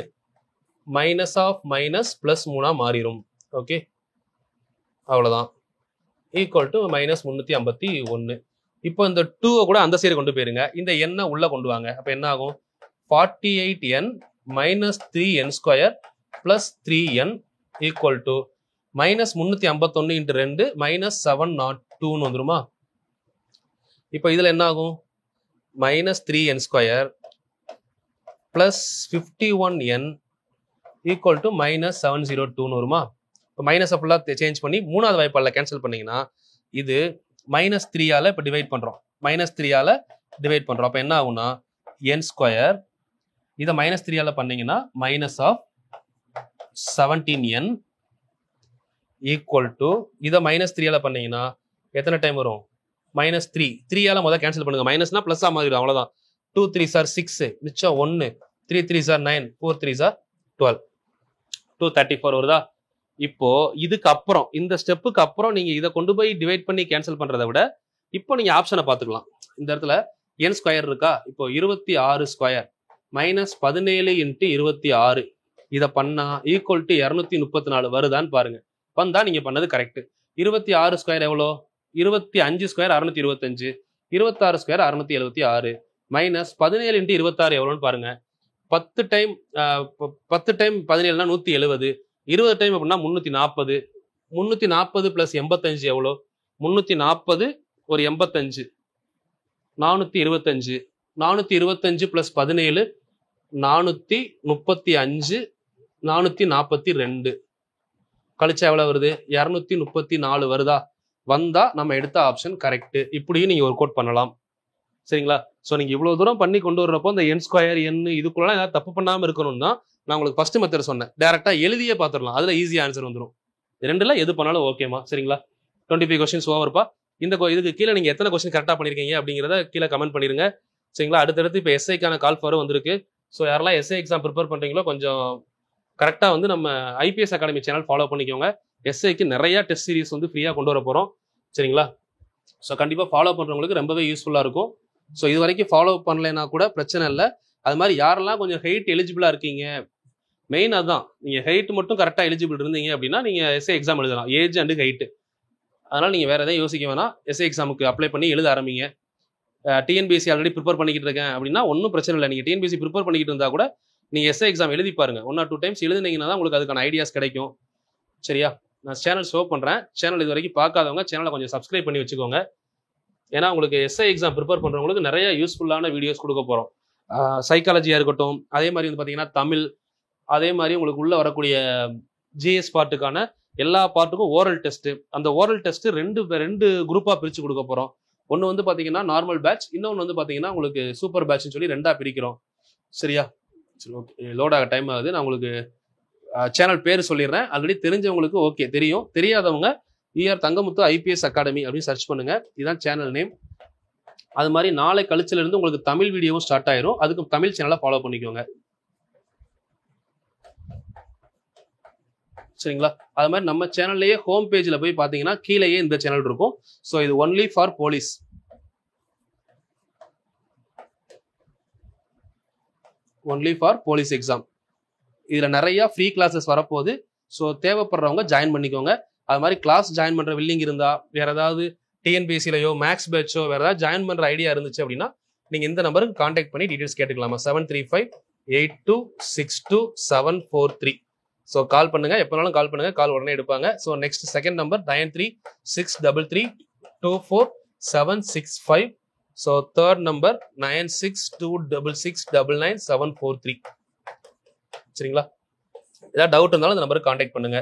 மைனஸ் ஆஃப் மைனஸ் +3 மாறிடும். ஓகே, அவ்வளவுதான். =-351. இப்போ இந்த 2 கூட அந்த சைடு கொண்டு போயிருங்க, இந்த எண்ணை உள்ள கொண்டு வாங்க. அப்ப என்ன ஆகும், 48n - 3n² + 3n = -351 × 2 -702 வந்துருமா. இப்போ இதுல என்ன ஆகும், -3n² + 51n = -702 வருமா. இப்போ மைனஸை ஃபுல்லாக சேஞ்ச் பண்ணி 3வது வாய்ப்பாடில் கேன்சல் பண்ணீங்கன்னா இது -3ஆல இப்போ டிவைட் பண்றோம். -3ஆல டிவைட் பண்றோம். அப்போ என்ன ஆகும்னா n², இதை -3ஆல பண்ணீங்கன்னா -17n = இதை -3ஆல பண்ணீங்கன்னா எத்தனை டைம் வரும், -3. 3ஆல முதல்ல கேன்சல் பண்ணுங்க, மைனஸ்னா பிளஸ்ஸா மாறிடும், அவ்வளவுதான். 2 3s are 6, மிச்சம் 1, 3 3s are 9, 4 3s are 12, 234 வருதா. இப்போ இதுக்கு அப்புறம் இந்த ஸ்டெப்புக்கு அப்புறம் நீங்க இதை கொண்டு போய் டிவைட் பண்ணி கேன்சல் பண்றதை விட இப்போ நீங்க ஆப்ஷனை பார்த்துக்கலாம். இந்த இடத்துல n² இருக்கா, இப்போ 26² -17 × 26 இதை பண்ணா =234 வருதான்னு பாருங்க. வந்தா நீங்க பண்ணது கரெக்ட். 26² எவ்வளோ, 25² 625, 26² 676 -17 × 26 எவ்வளோன்னு பாருங்க. 10 டைம் 17னா 170, 20 டைம் அப்படின்னா 340, 340 + 85 எவ்வளோ, 340 ஒரு 85, 425, 425 + 17 435, 442 கழிச்சா எவ்வளவு வருது, 234 வருதா. வந்தா நம்ம எடுத்த ஆப்ஷன் கரெக்ட். இப்படியும் நீங்க ஒர்க் அவுட் பண்ணலாம். சரிங்களா. ஸோ நீங்க இவ்வளவு தூரம் பண்ணி கொண்டு வர்றப்போ இந்த n² n இதுக்குள்ள ஏதாவது தப்பு பண்ணாம இருக்கணும்னா நான் உங்களுக்கு ஃபர்ஸ்ட் மெத்தட் சொன்னேன், டைரக்டா எழுதியே பார்த்துடலாம், அதுல ஈஸியா ஆன்சர் வந்துடும். ரெண்டுல எது பண்ணாலும் ஓகேமா. சரிங்களா. 25 கொஸ்டின்ஸ் ஓவர்ப்பா. இதுக்கு கீழே நீங்க எத்தனை கொஸ்டின் கரெக்டா பண்ணிருக்கீங்க அப்படிங்கிறத கீழே கமெண்ட் பண்ணிருங்க. சரிங்களா. அடுத்தடுத்து இப்போ எஸ்ஐக்கான கால் ஃபார் வந்திருக்கு. ஸோ யாரெல்லாம் எஸ்ஐ எக்ஸாம் ப்ரிப்பேர் பண்றீங்களோ கொஞ்சம் கரெக்டா வந்து நம்ம IPS அகாடமி சேனல் ஃபாலோ பண்ணிக்கோங்க. எஸ்ஐக்கு நிறைய டெஸ்ட் சீரிஸ் வந்து ஃப்ரீயா கொண்டு வர போறோம். சரிங்களா. ஸோ கண்டிப்பா ஃபாலோ பண்றவங்களுக்கு ரொம்பவே யூஸ்ஃபுல்லா இருக்கும். ஸோ இது வரைக்கும் ஃபாலோ பண்ணலைன்னா கூட பிரச்சனை இல்லை. அது மாதிரி யாரெல்லாம் கொஞ்சம் ஹைட் எலிஜிபிளா இருக்கீங்க, மெயின் அதுதான், நீங்க ஹைட் மட்டும் கரெக்டா எலிஜிபிள் இருந்தீங்க அப்படின்னா நீங்க எஸ்ஐ எக்ஸாம் எழுதலாம், ஏஜ் அண்ட் ஹைட். அதனால நீங்க வேற எதையும் யோசிக்க வேணாம், எஸ்ஐ எக்ஸாமுக்கு அப்ளை பண்ணி எழுத ஆரம்பிங்க. டிஎன்பிஎஸ்சி ஆல்ரெடி ப்ரிப்பேர் பண்ணிக்கிட்டு இருக்கேன் அப்படின்னா ஒன்றும் பிரச்சனை இல்லை. நீங்க டிஎன்பிஎஸ்சி ப்ரிப்பேர் பண்ணிக்கிட்டு இருந்தா கூட நீங்க எஸ்ஐ எக்ஸாம் எழுதி பாருங்க. 1 or 2 டைம்ஸ் எழுதுனீங்கன்னா தான் உங்களுக்கு அதுக்கான ஐடியாஸ் கிடைக்கும். சரியா. நான் சேனல் ஷோ பண்றேன், சேனல் இது வரைக்கும் பார்க்காதவங்க சேனலை கொஞ்சம் சப்ஸ்கிரைப் பண்ணி வச்சுக்கோங்க. ஏன்னா உங்களுக்கு எஸ்ஐ எக்ஸாம் ப்ரிப்பேர் பண்றவங்களுக்கு நிறைய யூஸ்ஃபுல்லான வீடியோஸ் கொடுக்க போறோம். சைக்காலஜியா இருக்கட்டும், அதே மாதிரி வந்து பாத்தீங்கன்னா தமிழ், அதே மாதிரி உங்களுக்கு உள்ள வரக்கூடிய ஜிஎஸ் பார்ட்டுக்கான எல்லா பார்ட்டுக்கும் ஓரல் டெஸ்ட். அந்த ஓரல் டெஸ்ட் ரெண்டு குரூப்பா பிரிச்சு கொடுக்க போறோம். ஒன்னு வந்து பாத்தீங்கன்னா நார்மல் பேட்ச், இன்னொன்னு வந்து பாத்தீங்கன்னா உங்களுக்கு சூப்பர் பேட்ச்னு சொல்லி ரெண்டா பிரிக்கிறோம். சரியா? சரி, ஓகே. லோட் ஆக டைம் ஆகுது. நான் உங்களுக்கு சேனல் பேர் சொல்லிடுறேன். ஆல்ரெடி தெரிஞ்சவங்களுக்கு ஓகே தெரியும், தெரியாதவங்க ER தங்கமுத்து IPS அகாடமி அப்படின்னு சர்ச் பண்ணுங்க. இதுதான் சேனல் நேம். அது மாதிரி நாளை கழிச்சுல இருந்து உங்களுக்கு தமிழ் வீடியோவும் ஸ்டார்ட் ஆயிரும். அதுக்கு தமிழ் சேனலை ஃபாலோ பண்ணிக்கோங்க. சரிங்களா? அது மாதிரி நம்ம சேனல்லையே ஹோம் பேஜ்ல போய் பாத்தீங்கன்னா கீழேயே இந்த சேனல் இருக்கும். ஸோ இது only for police. Only for police exam. இதுல நிறைய ஃப்ரீ கிளாஸஸ் வரப்போகுது. ஸோ தேவைப்படுறவங்க ஜாயின் பண்ணிக்கோங்க. அது மாதிரி கிளாஸ் ஜாயின் பண்ற வில்லிங் இருந்தா, வேற ஏதாவது TNPSCலையோ மேக்ஸ் பேட்சோ வேற ஏதாவது ஜாயின் பண்ற ஐடியா இருந்துச்சு அப்படின்னா நீங்க இந்த நம்பருக்கு கான்டாக்ட் பண்ணி டீடைல்ஸ் கேட்டுக்கலாமா. 7358262743. ஸோ கால் பண்ணுங்க, எப்போனாலும் கால் பண்ணுங்க, கால் உடனே எடுப்பாங்க. So next second number 9363324765. So third number 9626699743. சரிங்களா? ஏதாவது டவுட் இருந்தாலும் அந்த நம்பருக்கு கான்டாக்ட் பண்ணுங்க.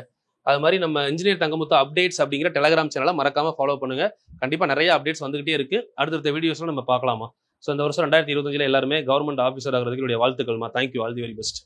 அது மாதிரி நம்ம இன்ஜினியர் தங்கமுத்து அப்டேட்ஸ் அப்படிங்கிற டெலிகிராம் சேனலை மறக்காம ஃபாலோ பண்ணுங்க. கண்டிப்பா நிறைய அப்டேட்ஸ் வந்துகிட்டே இருக்கு. அடுத்த வீடியோஸ்ல நம்ம பார்க்கலாமா. ஸோ இந்த வருஷம் 2025 எல்லாருமே கவர்மெண்ட் ஆஃபீஸர் ஆகிறதுக்கு என்னுடைய வாழ்த்துக்கள்மா. Thank you, all the very best.